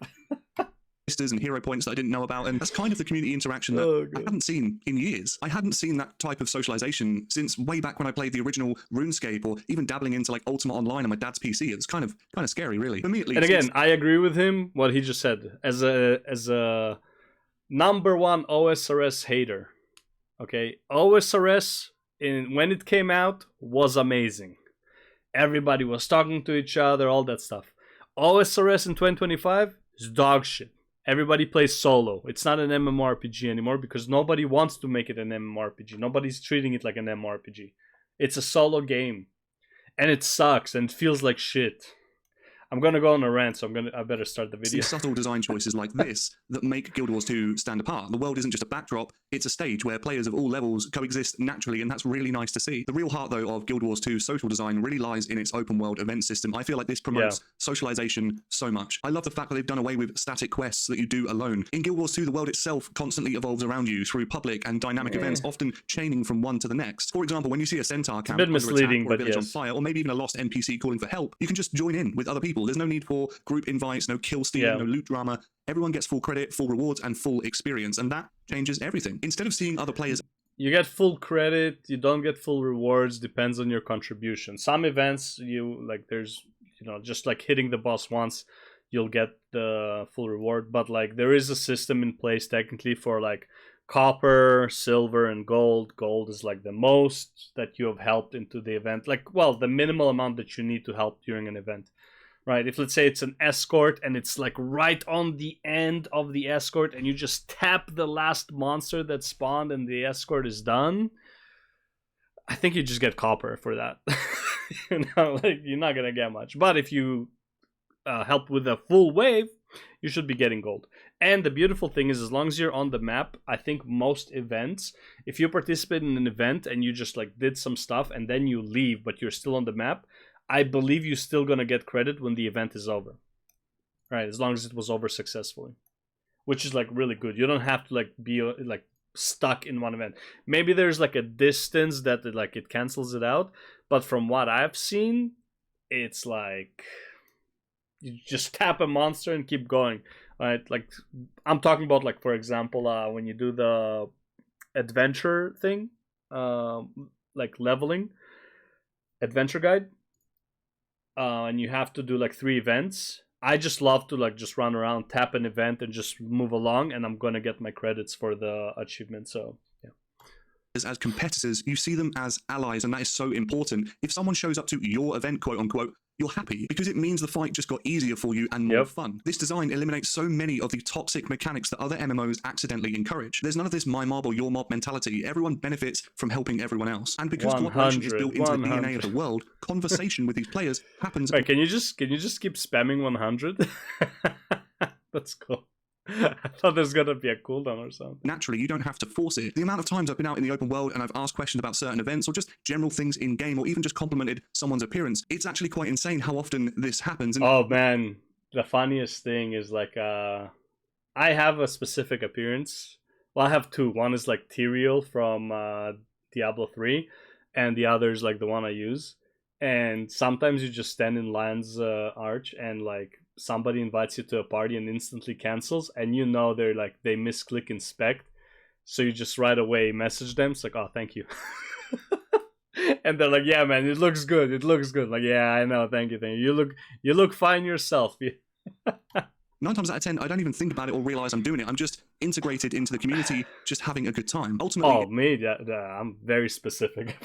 And hero points that I didn't know about, and that's kind of the community interaction that I hadn't seen in years. I hadn't seen that type of socialization since way back when I played the original RuneScape, or even dabbling into like Ultimate Online on my dad's PC. It was kind of scary, really. For me, at least. And again, I agree with him what he just said. As a number 1 OSRS hater, okay, OSRS when it came out was amazing. Everybody was talking to each other, all that stuff. OSRS in 2025 is dog shit. Everybody plays solo. It's not an MMORPG anymore because nobody wants to make it an MMORPG. Nobody's treating it like an MMORPG. It's a solo game. And it sucks and it feels like shit. I'm gonna go on a rant, so I better start the video. See subtle design choices like this that make Guild Wars 2 stand apart. The world isn't just a backdrop, it's a stage where players of all levels coexist naturally, and that's really nice to see. The real heart, though, of Guild Wars 2's social design really lies in its open world event system. I feel like this promotes socialization so much. I love the fact that they've done away with static quests that you do alone. In Guild Wars 2, the world itself constantly evolves around you through public and dynamic events, often chaining from one to the next. For example, when you see a centaur camp bit under attack misleading, or a but village on yes. fire, or maybe even a lost NPC calling for help, you can just join in with other people. There's no need for group invites, no kill stealing, no loot drama. Everyone gets full credit, full rewards, and full experience, and that changes everything. Instead of seeing other players You get full credit, you don't get full rewards, depends on your contribution. Some events, there's, just like hitting the boss once, you'll get the full reward, but like there is a system in place technically for like copper, silver, and gold. Gold is like the most that you have helped into the event, the minimal amount that you need to help during an event. Right, if let's say it's an escort and it's like right on the end of the escort and you just tap the last monster that spawned and the escort is done, I think you just get copper for that. You're not gonna get much. But if you help with a full wave, you should be getting gold. And the beautiful thing is, as long as you're on the map, I think most events, if you participate in an event and you just like did some stuff and then you leave but you're still on the map, I believe you're still gonna get credit when the event is over, right? As long as it was over successfully, which is like really good. You don't have to like be like stuck in one event. Maybe there's like a distance that it cancels it out, but from what I've seen, it's like you just tap a monster and keep going, right? Like I'm talking about like, for example, when you do the adventure thing, like leveling adventure guide. And you have to do like 3 events. I just love to like just run around, tap an event, and just move along, and I'm gonna get my credits for the achievement. So yeah. as competitors, you see them as allies, and that is so important. If someone shows up to your event, quote unquote, you're happy because it means the fight just got easier for you and more fun. This design eliminates so many of the toxic mechanics that other MMOs accidentally encourage. There's none of this my mob or your mob mentality. Everyone benefits from helping everyone else. And because cooperation is built into the DNA of the world, conversation with these players happens. Wait, can you just keep spamming 100? That's cool. I thought there's gonna be a cooldown or something. Naturally, you don't have to force it. The amount of times I've been out in the open world and I've asked questions about certain events or just general things in game or even just complimented someone's appearance, it's actually quite insane how often this happens. And oh man, the funniest thing is like I have a specific appearance. Well, I have 2. One is like Tyrael from Diablo 3, and the other is like the one I use. And sometimes you just stand in Lion's Arch and like somebody invites you to a party and instantly cancels, and they misclick inspect, so you just right away message them. It's like, oh, thank you. And they're like, yeah man, it looks good, like, yeah, I know, thank you, you look fine yourself. 9 times out of 10, I don't even think about it or realize I'm doing it. I'm just integrated into the community, just having a good time. Ultimately, I'm very specific.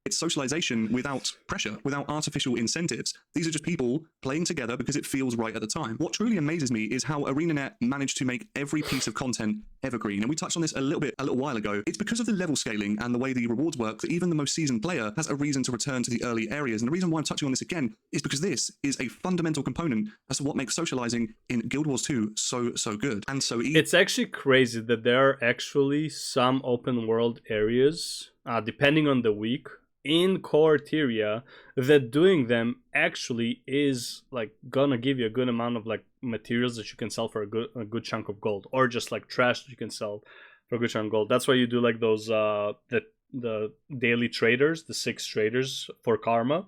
it's socialization without pressure, without artificial incentives. These are just people playing together because it feels right at the time. What truly amazes me is how ArenaNet managed to make every piece of content evergreen. And we touched on this a little while ago. It's because of the level scaling and the way the rewards work that even the most seasoned player has a reason to return to the early areas. And the reason why I'm touching on this again is because this is a fundamental component as to what makes socializing in Guild Wars 2 so good and so easy. It's actually crazy that there are actually some open world areas, depending on the week, in core Tyria, that doing them actually is like gonna give you a good amount of like materials that you can sell for a good chunk of gold, or just like trash that you can sell for a good chunk of gold. That's why you do like those the daily traders, the 6 traders for karma.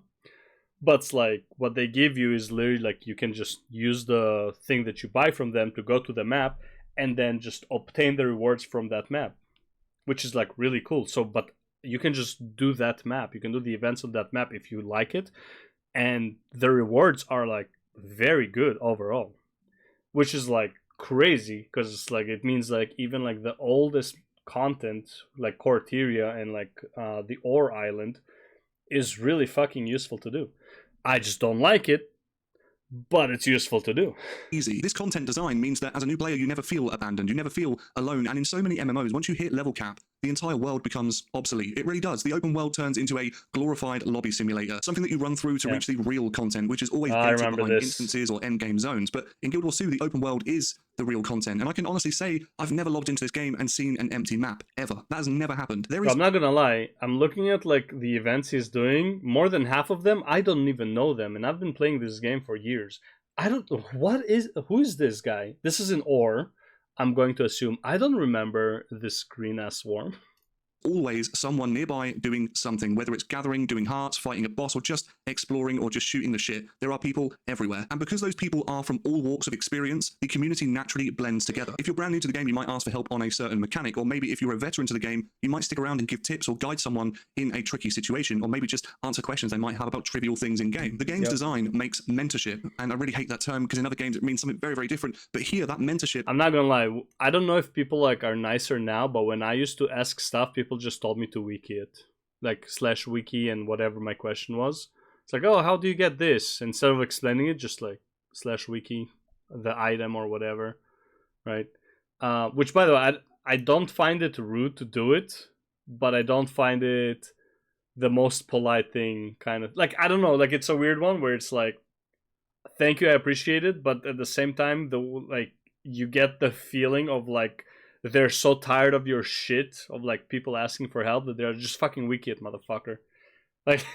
But it's like what they give you is literally like you can just use the thing that you buy from them to go to the map and then just obtain the rewards from that map, which is like really cool. So but you can just do that map, you can do the events on that map if you like it, and the rewards are like very good overall, which is like crazy, because it's like it means like even like the oldest content like Corteria and like the Ore Island is really fucking useful to do. I just don't like it but it's useful to do. easy. This content design means that as a new player, you never feel abandoned, you never feel alone. And in so many MMOs, once you hit level cap, the entire world becomes obsolete. It really does. The open world turns into a glorified lobby simulator, something that you run through to reach the real content, which is always I gated remember behind this. instances or endgame zones. But in Guild Wars 2, the open world is the real content. And I can honestly say I've never logged into this game and seen an empty map, ever. That has never happened. There is I'm not gonna lie, I'm looking at like the events he's doing. More than half of them, I don't even know them, and I've been playing this game for years. I don't know who is this guy? This is an ore, I'm going to assume. I don't remember this green ass swarm. always someone nearby doing something, whether it's gathering, doing hearts, fighting a boss, or just exploring or just shooting the shit. There are people everywhere. And because those people are from all walks of experience, the community naturally blends together. If you're brand new to the game, you might ask for help on a certain mechanic, or maybe if you're a veteran to the game, you might stick around and give tips or guide someone in a tricky situation, or maybe just answer questions they might have about trivial things in game. The game's design makes mentorship, and I really hate that term because in other games it means something very, very different. But here, that mentorship... I'm not gonna lie, I don't know if people like are nicer now, but when I used to ask stuff, people just told me to wiki it, like /wiki and whatever my question was. It's like, oh, how do you get this? Instead of explaining it, just like /wiki the item or whatever, right? Which, by the way, I don't find it rude to do it, but I don't find it the most polite thing. Kind of like, I don't know, like it's a weird one where it's like, thank you, I appreciate it, but at the same time, you get the feeling of like they're so tired of your shit, of like people asking for help, that they're just fucking wiki it, motherfucker. Like,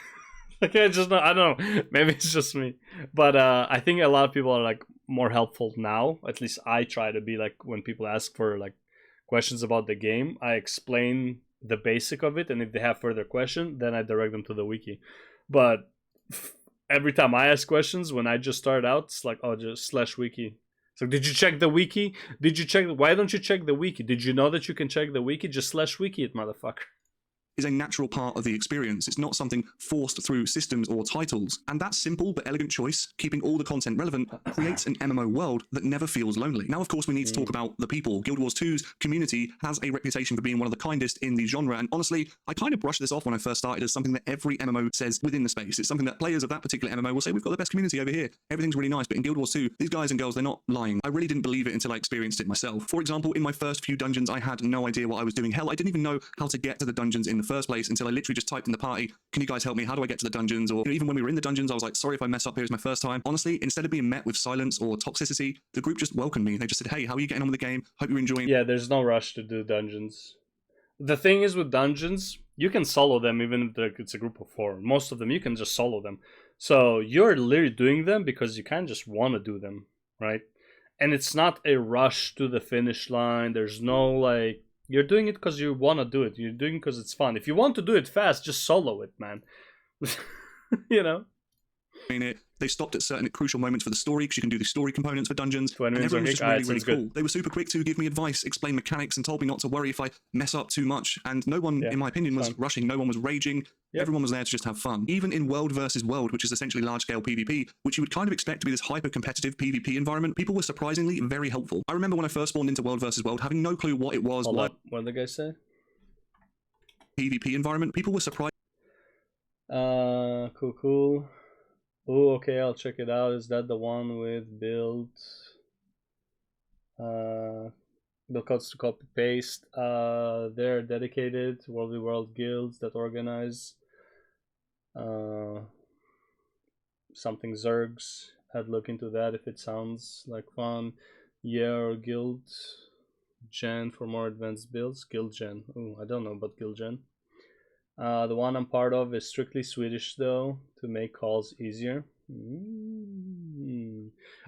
like I don't know. Maybe it's just me, but I think a lot of people are like more helpful now. At least I try to be like, when people ask for like questions about the game, I explain the basic of it, and if they have further question, then I direct them to the wiki. But every time I ask questions when I just start out, it's like, oh, just /wiki. So did you check the wiki? Did you check? Why don't you check the wiki? Did you know that you can check the wiki? Just /wiki it, motherfucker. Is a natural part of the experience. It's not something forced through systems or titles. And that simple but elegant choice, keeping all the content relevant, creates an MMO world that never feels lonely. Now, of course, we need to talk about the people. Guild Wars 2's community has a reputation for being one of the kindest in the genre. And honestly, I kind of brushed this off when I first started as something that every MMO says within the space. It's something that players of that particular MMO will say, we've got the best community over here. Everything's really nice. But in Guild Wars 2, these guys and girls, they're not lying. I really didn't believe it until I experienced it myself. For example, in my first few dungeons, I had no idea what I was doing. Hell, I didn't even know how to get to the dungeons in the first place until I literally just typed in the party, can you guys help me? How do I get to the dungeons? Or even when we were in the dungeons, I was like, sorry if I mess up here, it's my first time. Honestly, instead of being met with silence or toxicity, the group just welcomed me. They just said, hey, how are you getting on with the game? Hope you're enjoying it. Yeah, there's no rush to do dungeons. The thing is with dungeons, you can solo them even if it's a group of 4. Most of them, you can just solo them. So you're literally doing them because you kind of just want to do them, right? And it's not a rush to the finish line. There's no like, you're doing it because you want to do it. You're doing it because it's fun. If you want to do it fast, just solo it, man. You know? They stopped at certain crucial moments for the story because you can do the story components for dungeons. And minutes everyone was are just okay. really, really cool. They were super quick to give me advice, explain mechanics, and told me not to worry if I mess up too much. And no one, in my opinion, was rushing. No one was raging. Everyone was there to just have fun. Even in World versus World, which is essentially large-scale PvP, which you would kind of expect to be this hyper-competitive PvP environment, people were surprisingly very helpful. I remember when I first spawned into World versus World, having no clue what it was. Hold up. What did the guy say? PvP environment. People were surprised. Cool. Oh, okay, I'll check it out. Is that the one with build codes to copy paste? They're dedicated World v World guilds that organize something Zergs. I'd look into that if it sounds like fun. Yeah, or guild gen for more advanced builds. Guild gen. Oh, I don't know about guild gen. The one I'm part of is strictly Swedish though, to make calls easier.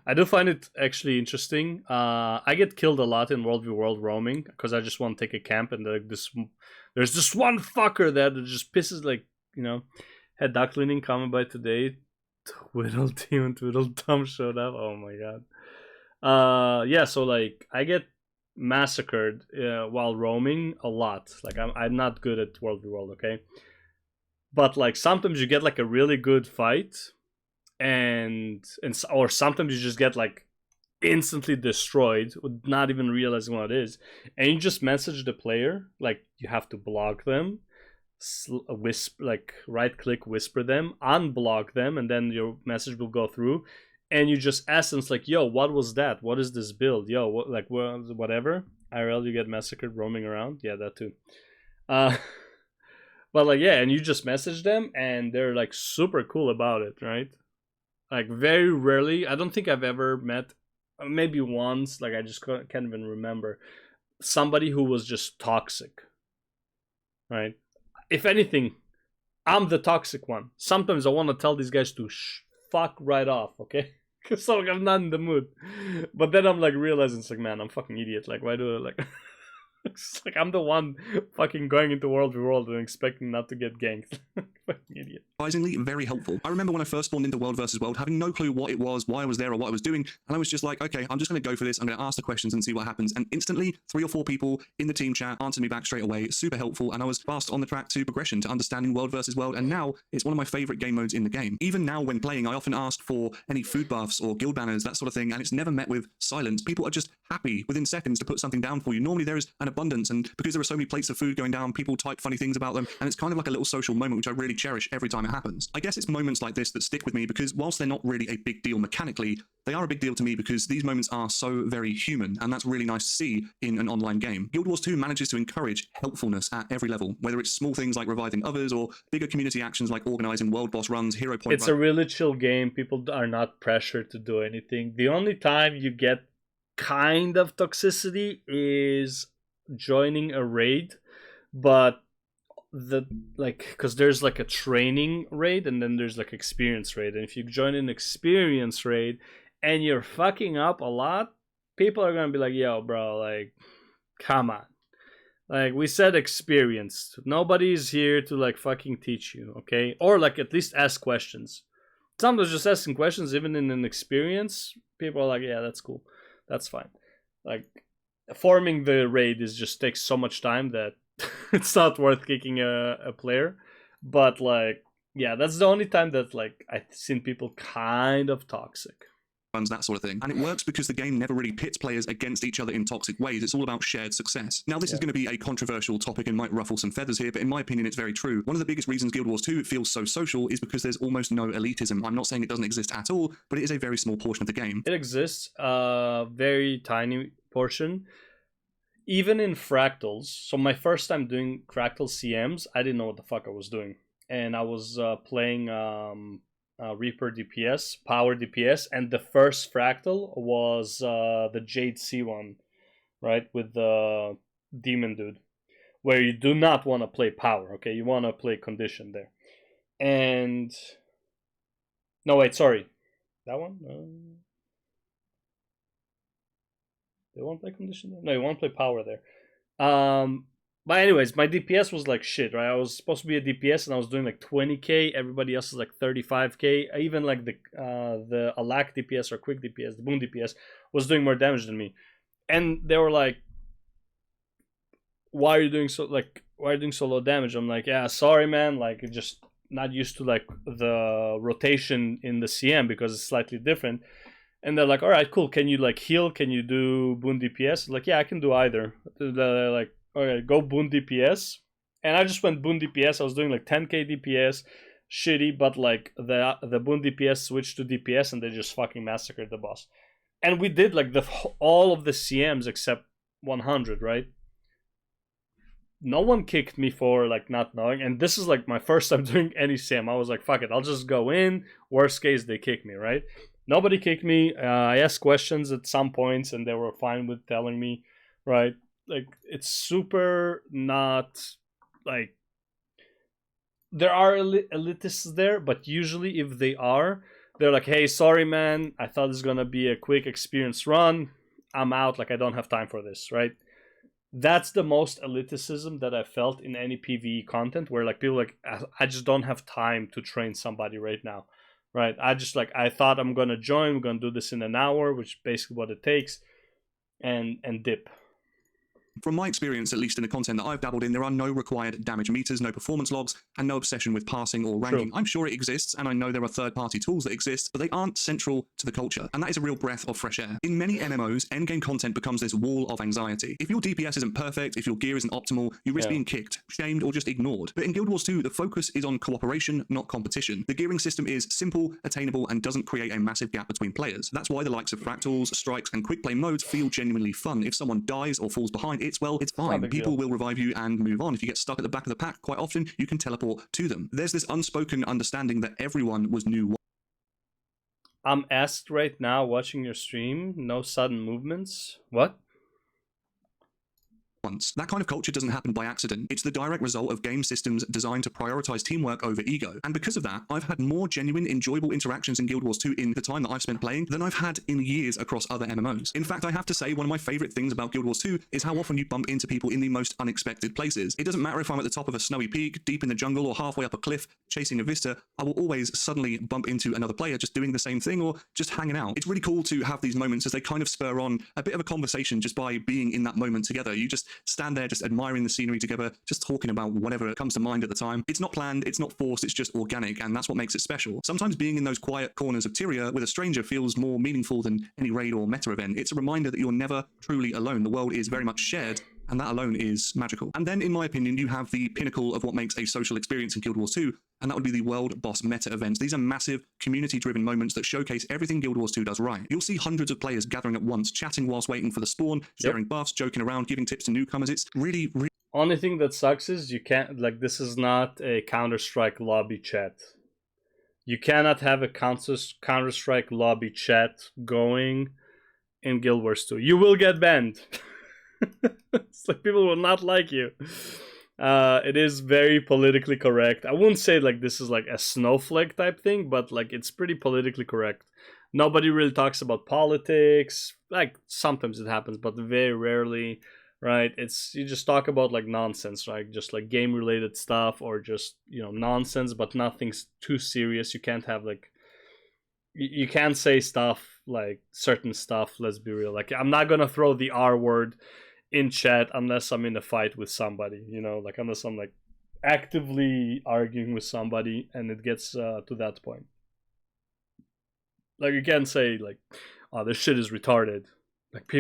I do find it actually interesting. I get killed a lot in World v World roaming because I just want to take a camp, and there's this one fucker that just pisses, like, you know. Had duck cleaning coming by today. Twiddle Team and Twiddle Tom showed up. Oh my god. Yeah, so like I get massacred while roaming a lot. Like I'm not good at World v World, okay? But like sometimes you get like a really good fight, or sometimes you just get like instantly destroyed with not even realizing what it is, and you just message the player, like you have to block them, whisper, like right click, whisper them, unblock them, and then your message will go through. and you just ask them, it's like, yo, what was that? What is this build? Yo, what, like, whatever. IRL, you get massacred roaming around. Yeah, that too. But like, yeah, and you just message them, and they're like super cool about it, right? Like, very rarely, I don't think I've ever met, maybe once, like I just can't even remember, somebody who was just toxic, right? If anything, I'm the toxic one. Sometimes I want to tell these guys to fuck right off, okay? Because like, I'm not in the mood. But then I'm like realizing, it's like, man, I'm fucking idiot. Like, why do I like... It's like I'm the one fucking going into World v World and expecting not to get ganked. Fucking idiot. Surprisingly, very helpful. I remember when I first spawned into World versus World, having no clue what it was, why I was there, or what I was doing, and I was just like, okay, I'm just going to go for this. I'm going to ask the questions and see what happens. And instantly, 3 or 4 people in the team chat answered me back straight away. Super helpful, and I was fast on the track to progression, to understanding World versus World. And now it's one of my favorite game modes in the game. Even now, when playing, I often ask for any food buffs or guild banners, that sort of thing, and it's never met with silence. People are just happy within seconds to put something down for you. Normally, there is an abundance, and because there are so many plates of food going down, people type funny things about them, and it's kind of like a little social moment, which I really cherish every time it happens. I guess it's moments like this that stick with me, because whilst they're not really a big deal mechanically, they are a big deal to me because these moments are so very human, and that's really nice to see in an online game. Guild Wars 2 manages to encourage helpfulness at every level, whether it's small things like reviving others, or bigger community actions like organizing world boss runs, hero point... It's a really chill game. People are not pressured to do anything. The only time you get kind of toxicity is joining a raid, but because there's like a training raid and then there's like experience raid, and if you join an experience raid and you're fucking up a lot, people are gonna be like, yo bro, like, come on, like, we said experienced, nobody's here to like fucking teach you, okay? Or like at least ask questions. Sometimes just asking questions, even in an experience, people are like, yeah, that's cool, that's fine. Like, forming the raid just takes so much time that it's not worth kicking a player. But like, yeah, that's the only time that like I've seen people kind of toxic. That sort of thing. And it works because the game never really pits players against each other in toxic ways. It's all about shared success. Now, this is going to be a controversial topic and might ruffle some feathers here, but in my opinion, it's very true. One of the biggest reasons Guild Wars 2 feels so social is because there's almost no elitism. I'm not saying it doesn't exist at all, but it is a very small portion of the game. It exists, very tiny portion. Even in fractals, so my first time doing fractal CMs, I didn't know what the fuck I was doing. And I was playing Reaper DPS, Power DPS, and the first fractal was the Jade C one, right? With the Demon Dude, where you do not want to play Power, okay? You want to play Condition there. And... no, wait, sorry. That one? They won't play Condition there? No, you want to play Power there. But anyways, my DPS was like shit, right? I was supposed to be a DPS and I was doing like 20k. Everybody else is like 35k. Even like the Alak DPS or Quick DPS, the Boom DPS, was doing more damage than me. And they were like, why are you doing so low damage? I'm like, yeah, sorry man, like just not used to like the rotation in the CM because it's slightly different. And they're like, all right, cool. Can you like heal? Can you do Boon DPS? Like, yeah, I can do either. They're like, okay, go Boon DPS. And I just went Boon DPS. I was doing like 10k DPS, shitty, but like the Boon DPS switched to DPS and they just fucking massacred the boss. And we did like all of the CMs except 100, right? No one kicked me for like not knowing, and this is like my first time doing any CM. I was like, fuck it, I'll just go in. Worst case, they kick me, right? Nobody kicked me. I asked questions at some points and they were fine with telling me, right? Like, it's super not like, there are elitists there, but usually if they are, they're like, hey, sorry man, I thought this was gonna be a quick experience run, I'm out, like I don't have time for this, right? That's the most elitism that I felt in any PvE content, where like people like, I just don't have time to train somebody right now, right? I thought I'm gonna join, we're gonna do this in an hour, which is basically what it takes, and dip. From my experience, at least in the content that I've dabbled in, there are no required damage meters, no performance logs, and no obsession with passing or ranking. I'm sure it exists, and I know there are third-party tools that exist, but they aren't central to the culture, and that is a real breath of fresh air. In many MMOs, endgame content becomes this wall of anxiety. If your DPS isn't perfect, if your gear isn't optimal, you risk being kicked, shamed, or just ignored. But in Guild Wars 2, the focus is on cooperation, not competition. The gearing system is simple, attainable, and doesn't create a massive gap between players. That's why the likes of fractals, strikes, and quick play modes feel genuinely fun. If someone dies or falls behind, it's fine. People will revive you and move on. If you get stuck at the back of the pack, quite often you can teleport to them. There's this unspoken understanding that everyone was new. I'm asked right now, watching your stream, no sudden movements. What? Once. That kind of culture doesn't happen by accident. It's the direct result of game systems designed to prioritize teamwork over ego. And because of that, I've had more genuine, enjoyable interactions in Guild Wars 2 in the time that I've spent playing than I've had in years across other MMOs. In fact, I have to say one of my favorite things about Guild Wars 2 is how often you bump into people in the most unexpected places. It doesn't matter if I'm at the top of a snowy peak, deep in the jungle, or halfway up a cliff, chasing a vista, I will always suddenly bump into another player just doing the same thing or just hanging out. It's really cool to have these moments as they kind of spur on a bit of a conversation just by being in that moment together. You just stand there just admiring the scenery together, just talking about whatever comes to mind at the time. It's not planned, it's not forced, it's just organic, and that's what makes it special. Sometimes being in those quiet corners of Tyria with a stranger feels more meaningful than any raid or meta event. It's a reminder that you're never truly alone. The world is very much shared, and that alone is magical. And then, in my opinion, you have the pinnacle of what makes a social experience in Guild Wars 2, and that would be the World Boss meta events. These are massive, community-driven moments that showcase everything Guild Wars 2 does right. You'll see hundreds of players gathering at once, chatting whilst waiting for the spawn, sharing buffs, joking around, giving tips to newcomers. It's really, really... Only thing that sucks is you can't, like, this is not a Counter-Strike lobby chat. You cannot have a Counter-Strike lobby chat going in Guild Wars 2. You will get banned. It's like people will not like you. It is very politically correct. I wouldn't say like this is like a snowflake type thing, but like it's pretty politically correct. Nobody really talks about politics. Like sometimes it happens, but very rarely, right? It's you just talk about like nonsense, right? Just like game related stuff or just, you know, nonsense, but nothing's too serious. You can't have like you can't say stuff like certain stuff, let's be real. Like I'm not gonna throw the R word in chat unless I'm in a fight with somebody, you know, like unless I'm like actively arguing with somebody and it gets to that point. Like you can't say like, oh, this shit is retarded. Like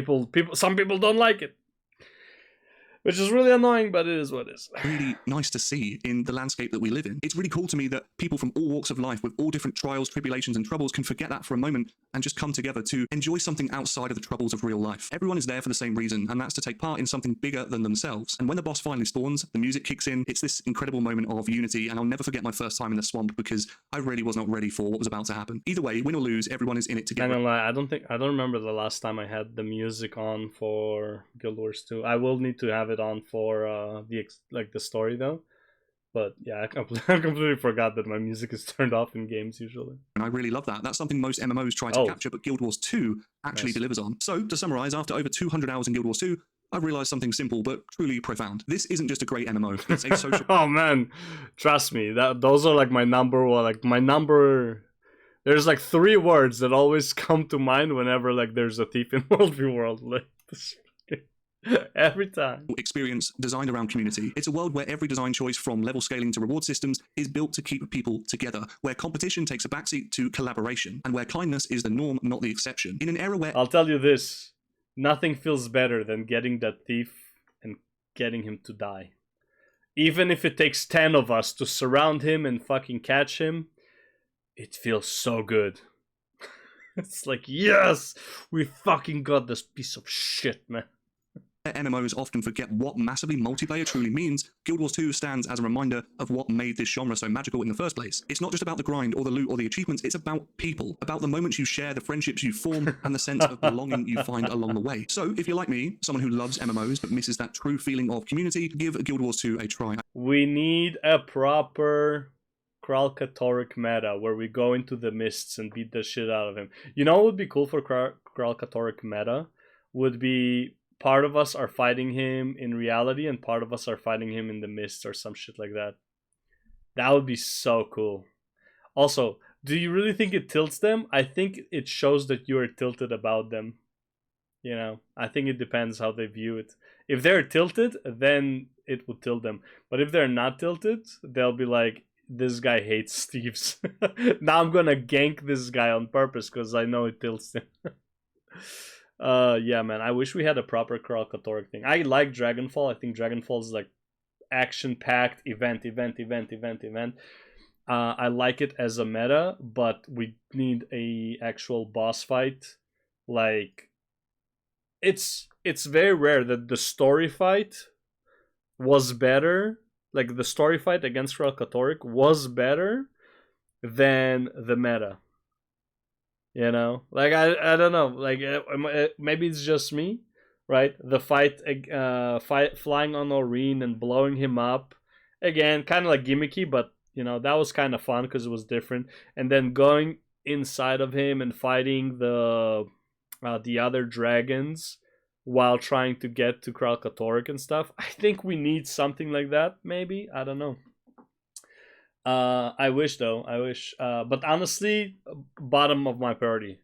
some people don't like it, which is really annoying, but it is what it is. Really nice to see in the landscape that we live in. It's really cool to me that people from all walks of life with all different trials, tribulations, and troubles can forget that for a moment and just come together to enjoy something outside of the troubles of real life. Everyone is there for the same reason, and that's to take part in something bigger than themselves. And when the boss finally spawns, the music kicks in, it's this incredible moment of unity, and I'll never forget my first time in the swamp because I really was not ready for what was about to happen. Either way, win or lose, everyone is in it together. I don't lie, I don't remember the last time I had the music on for Guild Wars 2. I will need to have it on for the story though, but yeah, I completely forgot that my music is turned off in games usually, and I really love that. That's something most MMOs try to capture, but Guild Wars 2 actually delivers on. So to summarize, after over 200 hours in Guild Wars 2, I've realized something simple but truly profound. This isn't just a great MMO, it's a social... Oh man, trust me, those are like my number one, like my number... There's like 3 words that always come to mind whenever like there's a thief in World. Like every time. Experience designed around community. It's a world where every design choice, from level scaling to reward systems, is built to keep people together, where competition takes a backseat to collaboration, and where kindness is the norm, not the exception. In an era where... I'll tell you this, nothing feels better than getting that thief and getting him to die. Even if it takes 10 of us to surround him and fucking catch him, it feels so good. It's like, yes, we fucking got this piece of shit, man. MMOs often forget what massively multiplayer truly means, Guild Wars 2 stands as a reminder of what made this genre so magical in the first place. It's not just about the grind or the loot or the achievements, it's about people, about the moments you share, the friendships you form, and the sense of belonging you find along the way. So, if you're like me, someone who loves MMOs but misses that true feeling of community, give Guild Wars 2 a try. We need a proper Kralkatoric meta where we go into the mists and beat the shit out of him. You know what would be cool for Kralkatoric meta? Would be part of us are fighting him in reality and part of us are fighting him in the mist or some shit like that. That would be so cool. Also, do you really think it tilts them? I think it shows that you are tilted about them. You know, I think it depends how they view it. If they're tilted, then it would tilt them. But if they're not tilted, they'll be like, this guy hates Steve's. Now I'm gonna gank this guy on purpose because I know it tilts him. Yeah, man. I wish we had a proper Kralkatork thing. I like Dragonfall. I think Dragonfall is like action-packed event. I like it as a meta, but we need a actual boss fight. Like, it's very rare that the story fight was better. Like, the story fight against Kralkatork was better than the meta. You know, like I don't know, like maybe it's just me, right? The fight flying on Noreen and blowing him up again, kind of like gimmicky, but you know that was kind of fun because it was different. And then going inside of him and fighting the other dragons while trying to get to Kralkatork and stuff. I think we need something like that. Maybe, I don't know. I wish though. I wish. But honestly, bottom of my priority.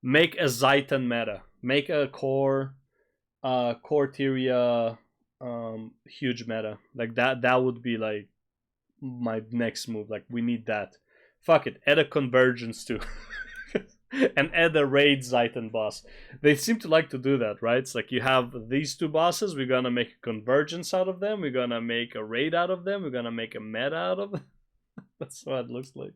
Make a Zaitan meta. Make a core Tyria huge meta. Like that would be like my next move. Like we need that. Fuck it. Add a convergence too. And add a raid Zaitan boss. They seem to like to do that, right? It's like you have these two bosses, we're gonna make a convergence out of them, we're gonna make a raid out of them, we're gonna make a meta out of them. That's what it looks like.